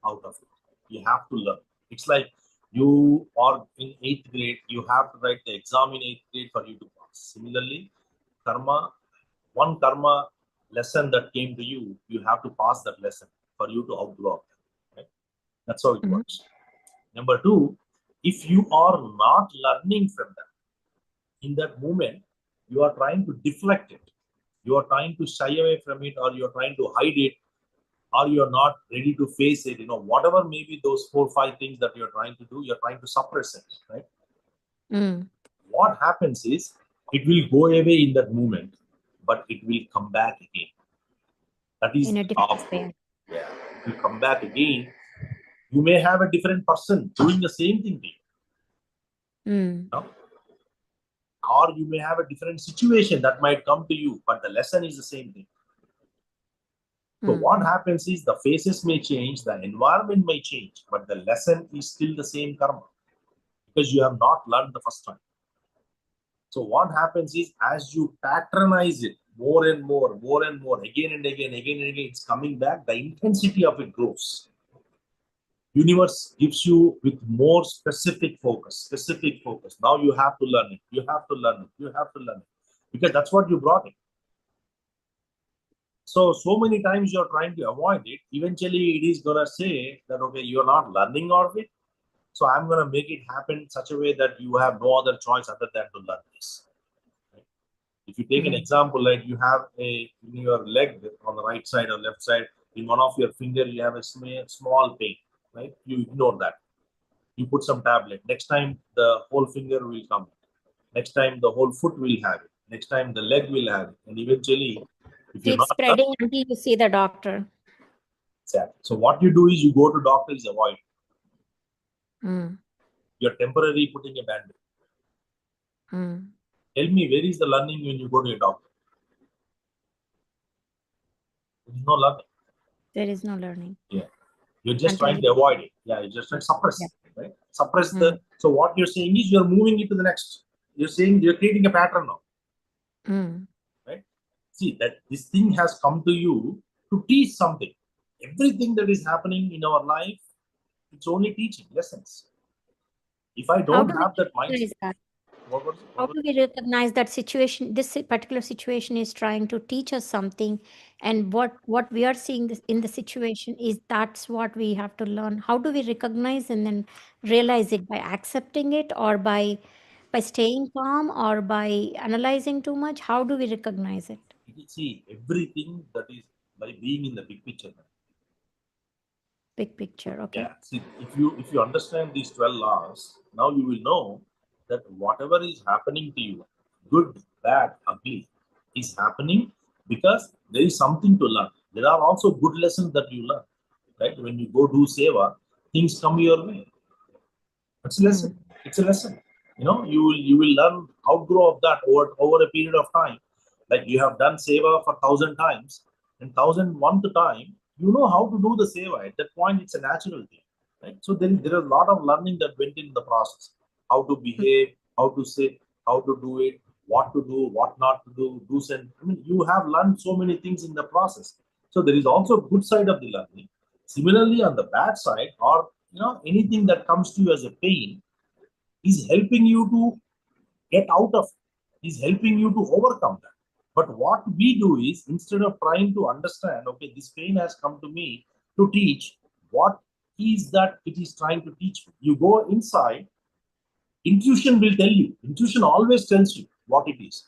out of it. You have to learn. It's like you are in 8th grade, you have to write the exam in 8th grade for you to pass. Similarly, one karma lesson that came to you, you have to pass that lesson for you to outgrow it. Right? That's how it works. Number two, if you are not learning from them, in that moment, you are trying to deflect it. You are trying to shy away from it, or you're trying to hide it, or you're not ready to face it. Whatever maybe those 4-5 things that you're trying to do, you're trying to suppress it, right? What happens is it will go away in that moment, but it will come back again. That is in a different way. Yeah, it will come back again. You may have a different person doing the same thing to you. Or you may have a different situation that might come to you, but the lesson is the same thing. So what happens is the phases may change, the environment may change, but the lesson is still the same karma because you have not learned the first time. So what happens is as you patronize it more and more, again and again, it's coming back, the intensity of it grows. Universe gives you with more specific focus. Now you have to learn it. You have to learn it because that's what you brought in. So many times you're trying to avoid it. Eventually, it is going to say that, okay, you're not learning out of it. So I'm going to make it happen in such a way that you have no other choice other than to learn this. Right? If you take an example, like you have in your leg on the right side or left side, in one of your fingers, you have a small pain, right? You ignore that. You put some tablet. Next time, the whole finger will come. Next time, the whole foot will have it. Next time, the leg will have it. And eventually, if you're Keep not spreading until you see the doctor. Exactly. So what you do is you go to doctors, avoid. You're temporarily putting a band-aid. Tell me, where is the learning when you go to a doctor? There is no learning. There is no learning. Yeah. You're just trying to avoid it. Yeah, you're just trying to suppress it, right? Suppress the. So what you're saying is you're moving it to the next. You're saying you're creating a pattern now. Right? See that this thing has come to you to teach something. Everything that is happening in our life, it's only teaching lessons. If I don't have that mindset, how do we recognize that situation? This particular situation is trying to teach us something, and what we are seeing in the situation is that's what we have to learn. How do we recognize and then realize it? By accepting it, or by staying calm, or by analyzing too much? How do we recognize it? See, everything that is by being in the big picture. Big picture, okay. Yeah. See, if you understand these 12 laws, now you will know that whatever is happening to you, good, bad, ugly, is happening because there is something to learn. There are also good lessons that you learn. Right? When you go do seva, things come your way. It's a lesson. It's a lesson. You will learn outgrow of that over a period of time. Like you have done seva for 1,000 times, and 1,001th time, you know how to do the seva. At that point, it's a natural thing. Right? So there is a lot of learning that went in the process. How to behave, how to sit, how to do it, what to do, what not to do, do's and you have learned so many things in the process. So there is also a good side of the learning. Similarly, on the bad side, or anything that comes to you as a pain, is helping you to get out of it, is helping you to overcome that. But what we do is, instead of trying to understand, okay, this pain has come to me to teach, what is that it is trying to teach me? You go inside, intuition will tell you. Intuition always tells you what it is.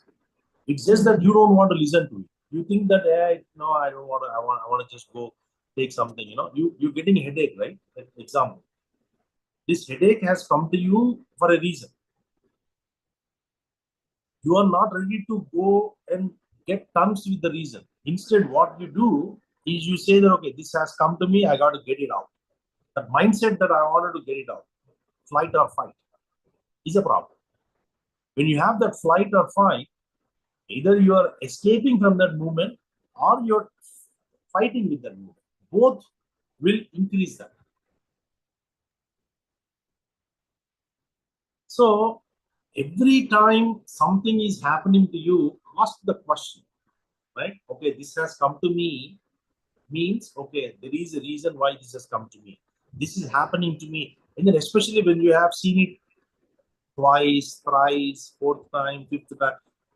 It's just that you don't want to listen to it. You think that, no, I don't want to, I want to just go take something, you're getting a headache, right? Example. This headache has come to you for a reason. You are not ready to go and get terms with the reason. Instead, what you do is you say that, okay, this has come to me, I got to get it out. That mindset that I wanted to get it out, flight or fight, is a problem. When you have that flight or fight, either you are escaping from that movement or you're fighting with that movement. Both will increase that. So every time something is happening to you, ask the question, right? Okay, this has come to me, means, okay, there is a reason why this has come to me. This is happening to me. And then especially when you have seen it twice, thrice, fourth time, fifth time,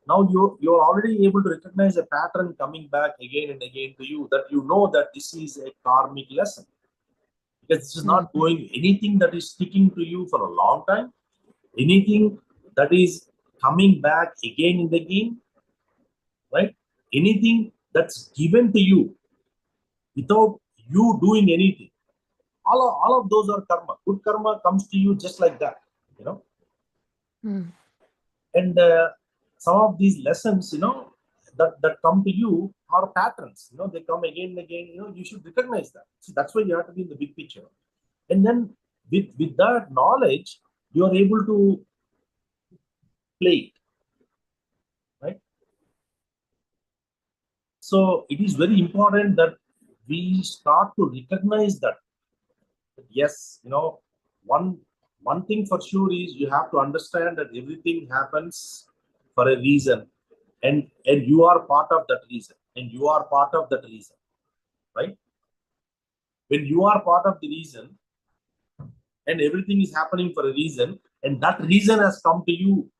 now you're already able to recognize a pattern coming back again and again to you, that you know that this is a karmic lesson. Because this is not going anything that is sticking to you for a long time, anything that is coming back again and again, right? Anything that's given to you without you doing anything. All of those are karma. Good karma comes to you just like that, And some of these lessons, that come to you are patterns. They come again and again. You should recognize that. So that's why you have to be in the big picture. And then with that knowledge, you are able to play it, right? So it is very important that we start to recognize that. Yes, one thing for sure is you have to understand that everything happens for a reason, and you are part of that reason, and you are part of that reason, right? When you are part of the reason and everything is happening for a reason, and that reason has come to you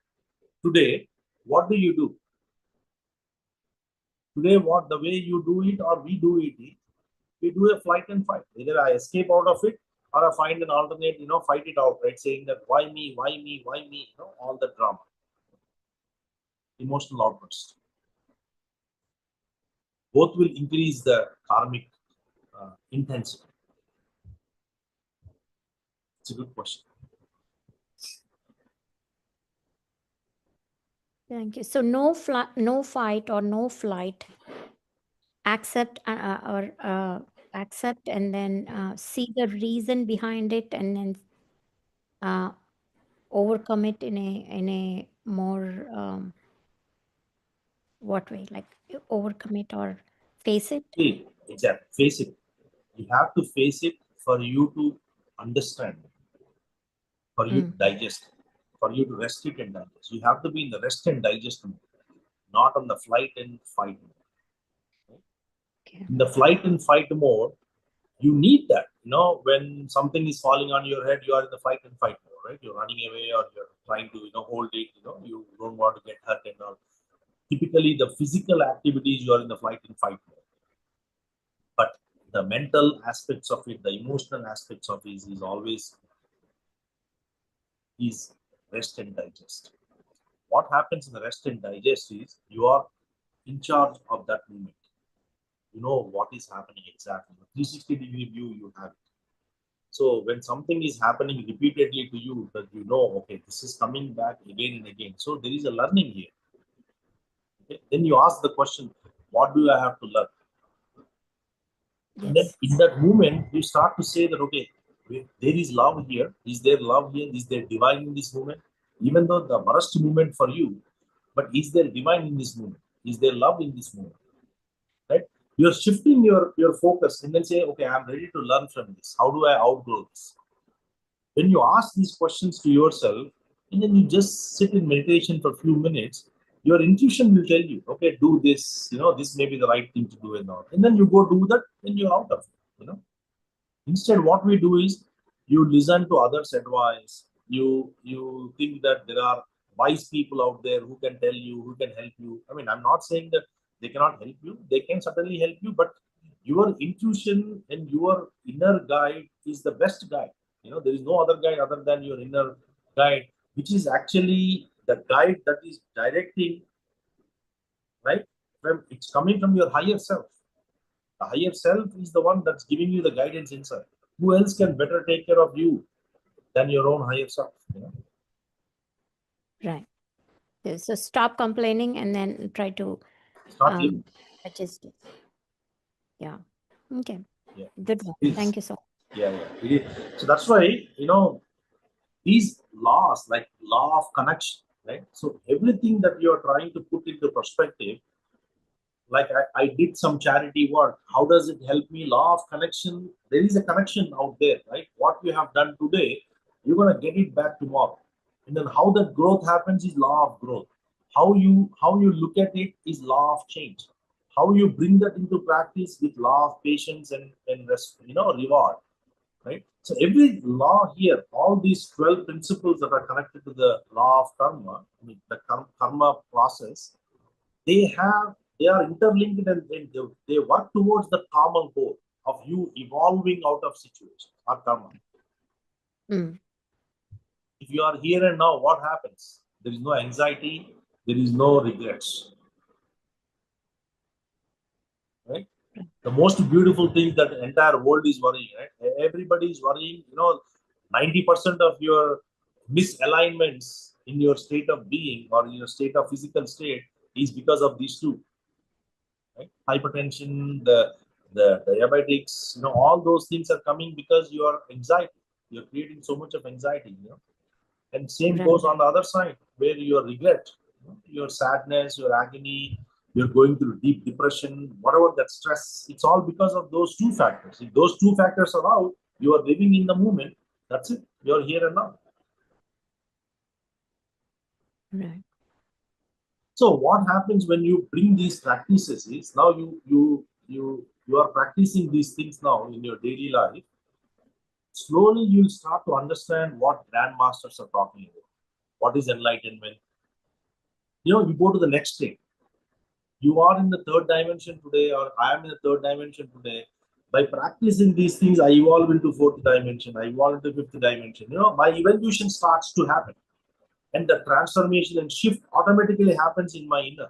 today, what do you do? Today, what the way you do it or we do it, we do a flight and fight. Either I escape out of it or I find an alternate, fight it out, right? Saying that why me, why me, why me, all the drama, emotional outburst. Both will increase the karmic intensity. It's a good question. Thank you. So no fight or no flight. Accept accept, and then see the reason behind it, and then overcome it in a more what way? Like overcome it or face it. Exactly. Face it. You have to face it for you to understand, for you to digest, for you to rest it and digest. You have to be in the rest and digest mode, not on the flight and fight mode. Okay. In the flight and fight mode, you need that. When something is falling on your head, you are in the fight and fight mode, right? You're running away or you're trying to, hold it. You don't want to get hurt and all. Typically, the physical activities, you are in the flight and fight mode. But the mental aspects of it, the emotional aspects of it is always rest and digest. What happens in the rest and digest is you are in charge of that moment. You know what is happening exactly. The 360-degree view, you have it. So when something is happening repeatedly to you, that okay, this is coming back again and again. So there is a learning here. Okay? Then you ask the question, what do I have to learn? Yes. And then in that moment, you start to say that, okay, there is love here. Is there love here? Is there divine in this moment? Even though the worst moment for you, but is there divine in this moment? Is there love in this moment? Right? You're shifting your focus and then say, okay, I'm ready to learn from this. How do I outgrow this? When you ask these questions to yourself, and then you just sit in meditation for a few minutes, your intuition will tell you, okay, do this, this may be the right thing to do and all. And then you go do that, and you're out of it, Instead, what we do is you listen to others' advice. You think that there are wise people out there who can tell you, who can help you. I mean, I'm not saying that they cannot help you. They can certainly help you, but your intuition and your inner guide is the best guide. There is no other guide other than your inner guide, which is actually the guide that is directing, right? It's coming from your higher self. The higher self is the one that's giving you the guidance inside. Who else can better take care of you than your own higher self? Right. So stop complaining and then try to Start living. adjust it. Yeah. Okay. Yeah. Good one. Thank you so much. Yeah. So that's why, these laws, like law of connection, right? So everything that you're trying to put into perspective, like I did some charity work. How does it help me? Law of connection. There is a connection out there, right? What you have done today, you're gonna get it back tomorrow. And then how that growth happens is law of growth. How you look at it is law of change. How you bring that into practice with law of patience and reward, right? So every law here, all these 12 principles that are connected to the law of karma, I mean the karma process, they are interlinked, and they work towards the common goal of you evolving out of situations or karma. Mm. If you are here and now, what happens? There is no anxiety, there is no regrets, right? The most beautiful thing that the entire world is worrying, right? Everybody is worrying. 90% of your misalignments in your state of being or in your state of physical state is because of these two, right? Hypertension, the diabetics, all those things are coming because you are anxiety. You're creating so much of anxiety. And same Right. goes on the other side, where your regret, your sadness, your agony, you're going through deep depression, whatever that stress, it's all because of those two factors. If those two factors are out, you are living in the moment. That's it. You're here and now. Right. So what happens when you bring these practices is now you are practicing these things now in your daily life. Slowly you'll start to understand what grandmasters are talking about. What is enlightenment? You go to the next state. You are in the third dimension today, or I am in the third dimension today. By practicing these things, I evolve into fourth dimension, I evolve into fifth dimension. My evolution starts to happen. And the transformation and shift automatically happens in my inner.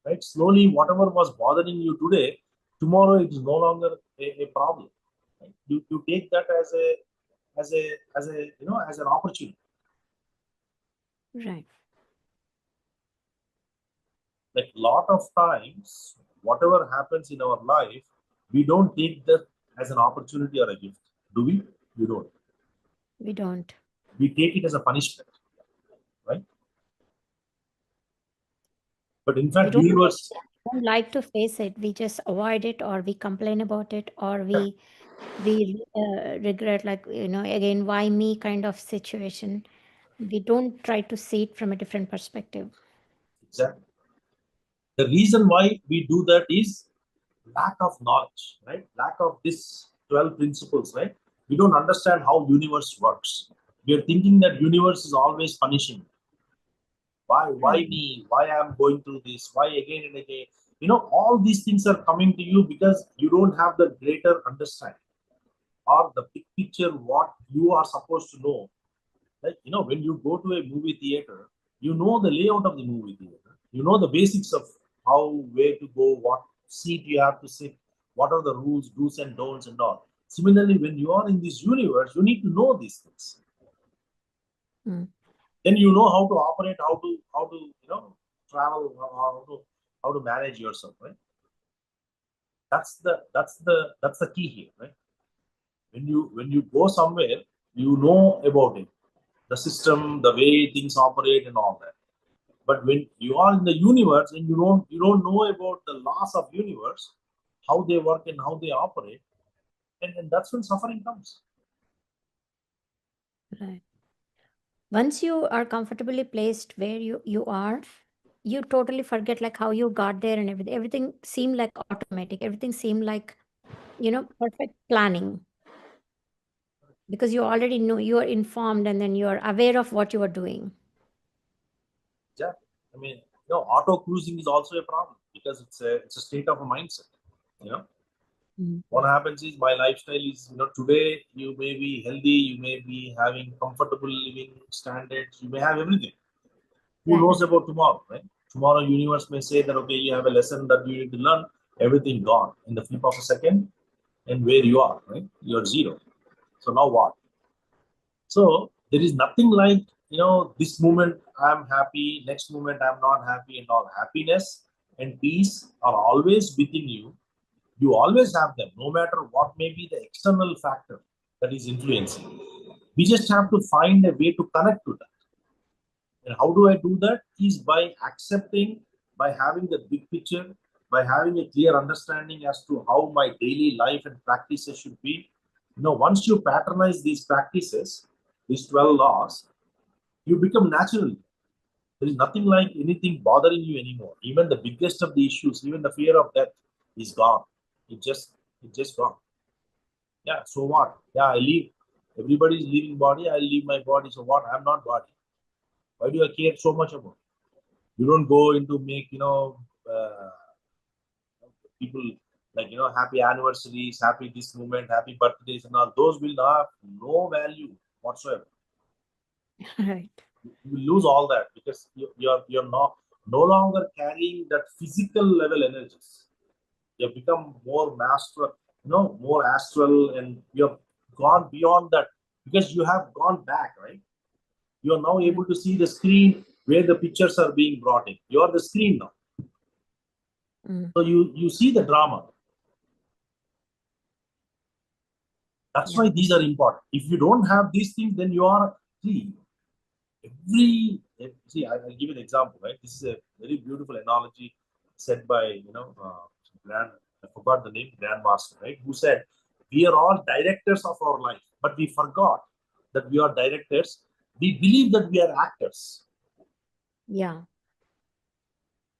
Right? Slowly, whatever was bothering you today, tomorrow it is no longer a problem. Right? You take that as an opportunity. Right. Like lot of times, whatever happens in our life, we don't take that as an opportunity or a gift. Do we? We don't. We don't. We take it as a punishment, right? But in We fact, don't, universe, don't like to face it. We just avoid it, or we complain about it, or we regret, like, again, why me kind of situation. We don't try to see it from a different perspective. exactly. The reason why we do that is lack of knowledge, right? Lack of this 12 principles, right? We don't understand how universe works. We are thinking that universe is always punishing. Why Right. me? Why I'm going through this? Why again and again? All these things are coming to you because you don't have the greater understanding or the big picture what you are supposed to know. Like, when you go to a movie theater, you know the layout of the movie theater. You know the basics of how, where to go, what seat you have to sit, what are the rules, do's and don'ts and all. Similarly, when you are in this universe, you need to know these things. Mm. Then you know how to operate, how to travel, how to manage yourself, right? That's the key here, right? When you go somewhere, you know about it, the system, the way things operate and all that. But when you are in the universe and you don't know about the laws of universe, how they work and how they operate, and that's when suffering comes. Right. Once you are comfortably placed where you are, you totally forget like how you got there and everything. Everything seemed like automatic. Everything seemed like, perfect planning, because you already know, you are informed, and then you are aware of what you are doing. Exactly. I mean, auto cruising is also a problem because it's a state of a mindset. You know, Mm. what happens is my lifestyle is, today you may be healthy, you may be having comfortable living standards, you may have everything. Who Right. knows about tomorrow, right? Tomorrow, universe may say that okay, you have a lesson that you need to learn. everything gone in the flip of a second, and where you are, right? You're zero. So now what? So there is nothing like, this moment I'm happy, next moment I'm not happy, and all. Happiness and peace are always within you. You always have them, no matter what may be the external factor that is influencing. We just have to find a way to connect to that. And how do I do that? Is by accepting, by having the big picture, by having a clear understanding as to how my daily life and practices should be. Once you patronize these practices, these 12 laws, you become natural. There is nothing like anything bothering you anymore. Even the biggest of the issues, even the fear of death is gone. It just gone. Yeah, so what? Yeah, I leave. Everybody is leaving body, I leave my body. So what? I'm not body. Why do I care so much about? You don't go into make people like happy anniversaries, happy this moment, happy birthdays, and all. Those will have no value whatsoever. Right. You will lose all that because you're not no longer carrying that physical level energies. You have become more master, more astral, and you've gone beyond that because you have gone back, right? You are now able to see the screen where the pictures are being brought in. You are the screen now. So you see the drama. That's why these are important. If you don't have these things, then you are I'll give you an example, right? This is a very beautiful analogy said by grand I forgot the name, grandmaster, right? Who said we are all directors of our life, but we forgot that we are directors. We believe that we are actors. Yeah.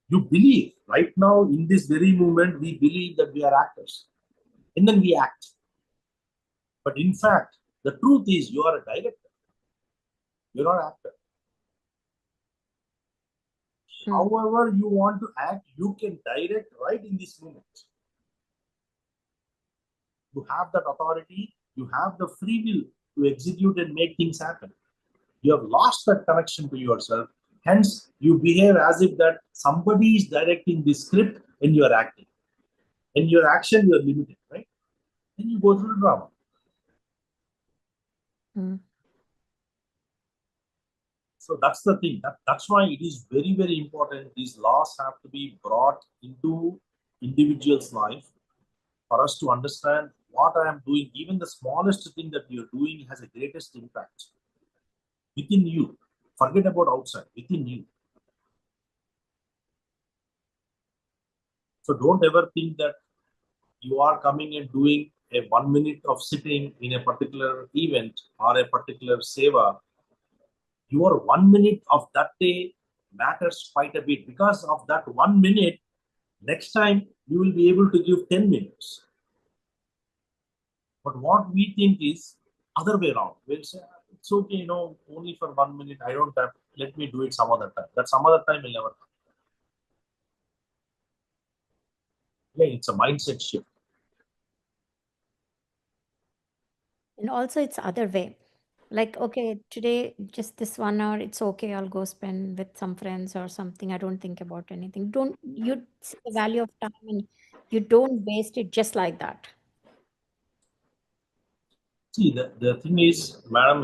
You believe right now in this very moment, we believe that we are actors, and then we act. But in fact, the truth is you are a director. You're not an actor. However you want to act, you can direct right in this moment. You have that authority, you have the free will to execute and make things happen. You have lost that connection to yourself. Hence, you behave as if that somebody is directing the script and you are acting. In your action, you are limited, right? Then you go through the drama. So that's the thing. That's why it is very, very important. These laws have to be brought into individual's life for us to understand what I am doing. Even the smallest thing that you're doing has a greatest impact within you. Forget about outside, within you. So don't ever think that you are coming and doing a 1 minute of sitting in a particular event or a particular seva. Your 1 minute of that day matters quite a bit because of that 1 minute. Next time you will be able to give 10 minutes. But what we think is other way around. We'll say it's okay, only for 1 minute. I don't have. Let me do it some other time. That some other time will never come. Yeah, it's a mindset shift. And also it's other way. Like, okay, today just this 1 hour, it's okay. I'll go spend with some friends or something. I don't think about anything. Don't you see the value of time and you don't waste it just like that. See, the thing is, madam,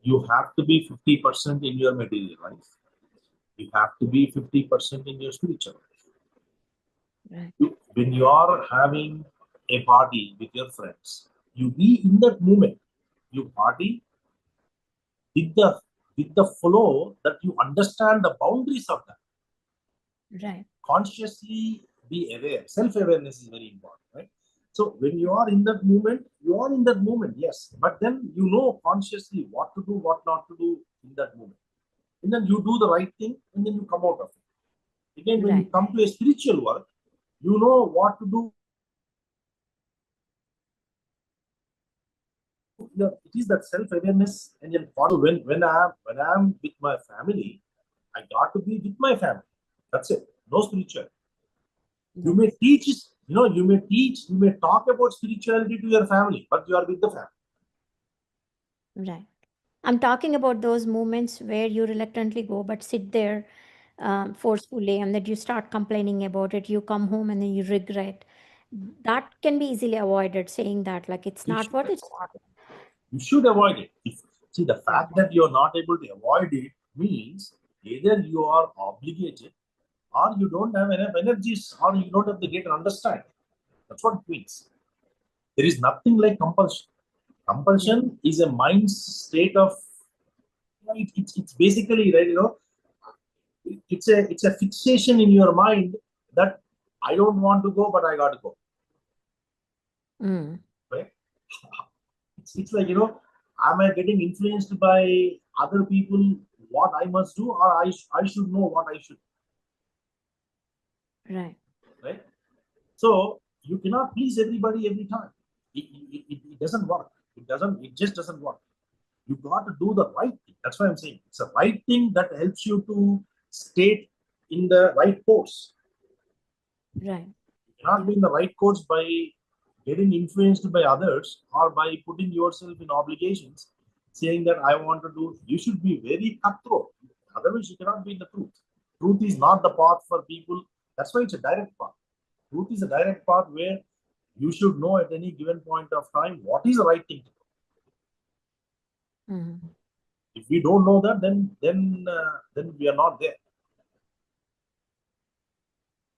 you have to be 50% in your material life. You have to be 50% in your spiritual life. Right. When you are having a party with your friends, you be in that moment. You party with the flow that you understand the boundaries of that. Right. Consciously be aware. Self-awareness is very important, right? So when you are in that moment, you are in that moment, yes. But then you know consciously what to do, what not to do in that moment. And then you do the right thing and then you come out of it. Again, when you Right. come to a spiritual work, you know what to do. It is that self-awareness, and then when I'm with my family, I got to be with my family. That's it. No spiritual. You may teach, you may talk about spirituality to your family, but you are with the family. Right. I'm talking about those moments where you reluctantly go, but sit there forcefully, and that you start complaining about it, you come home and then you regret. That can be easily avoided, saying that like it's You not should, what it's not. you should avoid it. See, the fact that you're not able to avoid it means either you are obligated or you don't have enough energies or you don't have the greater understanding. That's what it means. There is nothing like compulsion. Compulsion is a mind state of, it's basically, right, it's a fixation in your mind that I don't want to go, but I got to go. Right? It's like, am I getting influenced by other people what I must do, or I should know what I should? Right? So you cannot please everybody every time. It doesn't work. It just doesn't work. You got to do the right thing. That's why I'm saying it's the right thing that helps you to stay in the right course. Right. You cannot be in the right course by getting influenced by others or by putting yourself in obligations, saying that I want to do. You should be very cutthroat. Otherwise, you cannot be in the truth. Truth is not the path for people. That's why it's a direct path. Truth is a direct path where you should know at any given point of time what is the right thing to do. If we don't know that, then we are not there.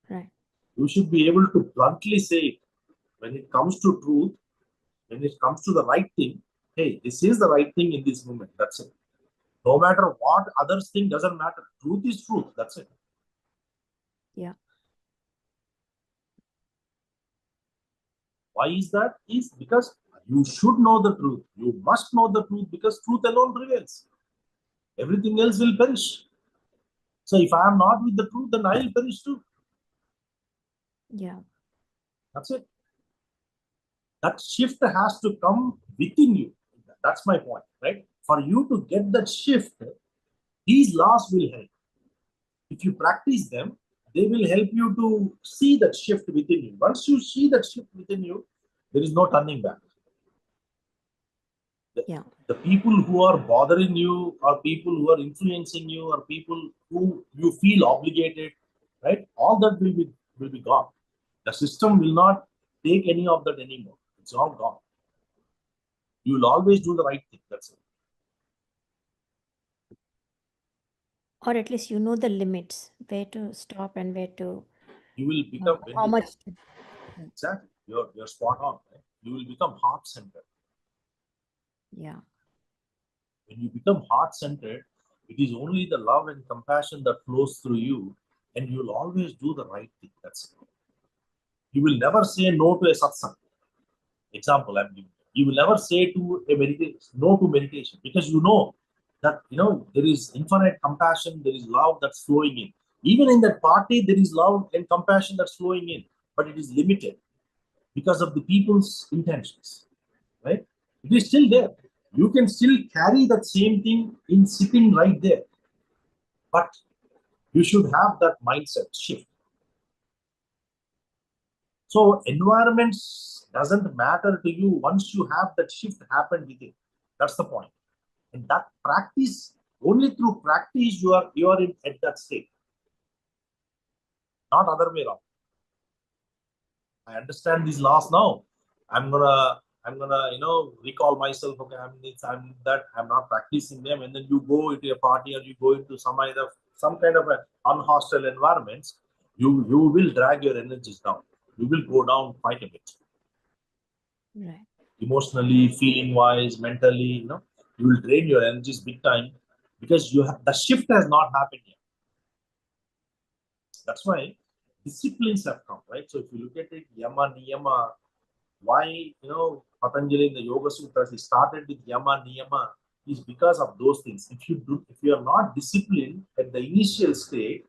Right. You should be able to bluntly say it. When it comes to truth, when it comes to the right thing, hey, this is the right thing in this moment. That's it. No matter what others think, doesn't matter. Truth is truth. That's it. Yeah. Why is that? Is because you should know the truth. You must know the truth because truth alone prevails. Everything else will perish. So if I am not with the truth, then I will perish too. Yeah. That's it. That shift has to come within you. That's my point, right? For you to get that shift, these laws will help. If you practice them, they will help you to see that shift within you. Once you see that shift within you, there is no turning back. The people who are bothering you, or people who are influencing you, or people who you feel obligated, right? All that will be gone. The system will not take any of that anymore. It's all gone. You will always do the right thing. That's it. Or at least you know the limits, where to stop and where to. You will become how much. Exactly. You're spot on. Right? You will become heart centered. Yeah. When you become heart centered, it is only the love and compassion that flows through you, and you'll always do the right thing. That's it. You will never say no to a satsang. Example I'm giving. You will never say to a meditation no to meditation, because you know that there is infinite compassion, there is love that's flowing in. Even in that party, there is love and compassion that's flowing in, but it is limited because of the people's intentions, right? It is still there. You can still carry that same thing in sitting right there, but you should have that mindset shift. So environments doesn't matter to you once you have that shift happen with it. That's the point. And that practice, only through practice you are at that state, not other way around. I understand these laws now. I'm gonna recall myself. Okay, I'm not practicing them, and then you go into a party or you go into some kind of a unhostile environments. You will drag your energies down. You will go down quite a bit. Right. Emotionally, feeling wise, mentally, you will drain your energies big time because the shift has not happened yet. That's why disciplines have come, right? So if you look at it, yama niyama, why Patanjali in the Yoga Sutras he started with yama niyama is because of those things. If you are not disciplined at the initial state,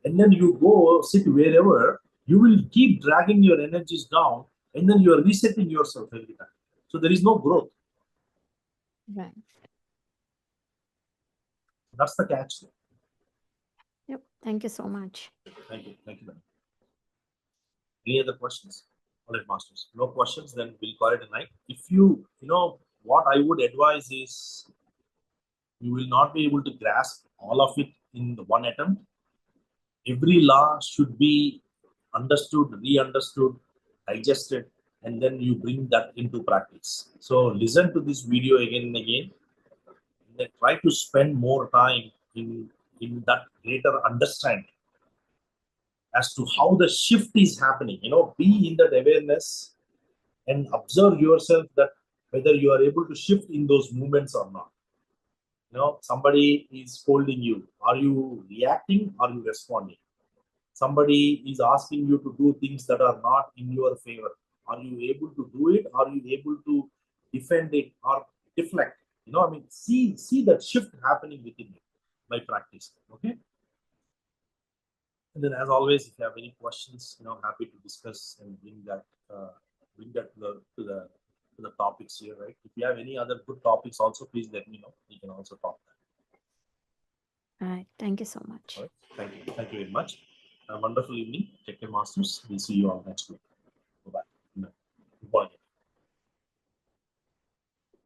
and then you go sit wherever, you will keep dragging your energies down, and then you are resetting yourself every time. So there is no growth. Right. That's the catch. Yep. Thank you so much. Thank you. Thank you. Any other questions? All right, masters. No questions, then we'll call it a night. If what I would advise is you will not be able to grasp all of it in the one attempt. Every law should be understood, re-understood, digested, and then you bring that into practice. So listen to this video again and again, and then try to spend more time in that greater understanding as to how the shift is happening. Be in that awareness and observe yourself, that whether you are able to shift in those movements or not. Somebody is scolding you. Are you reacting? Are you responding? Somebody is asking you to do things that are not in your favor. Are you able to do it? Are you able to defend it or deflect? See that shift happening within you by practice. Okay. And then, as always, if you have any questions, happy to discuss and bring that to the topics here, right? If you have any other good topics, also please let me know. We can also talk that. All right. Thank you so much. All right. Thank you very much. Have a wonderful evening. Take care, masters. We'll see you all next week. Bye bye. Bye.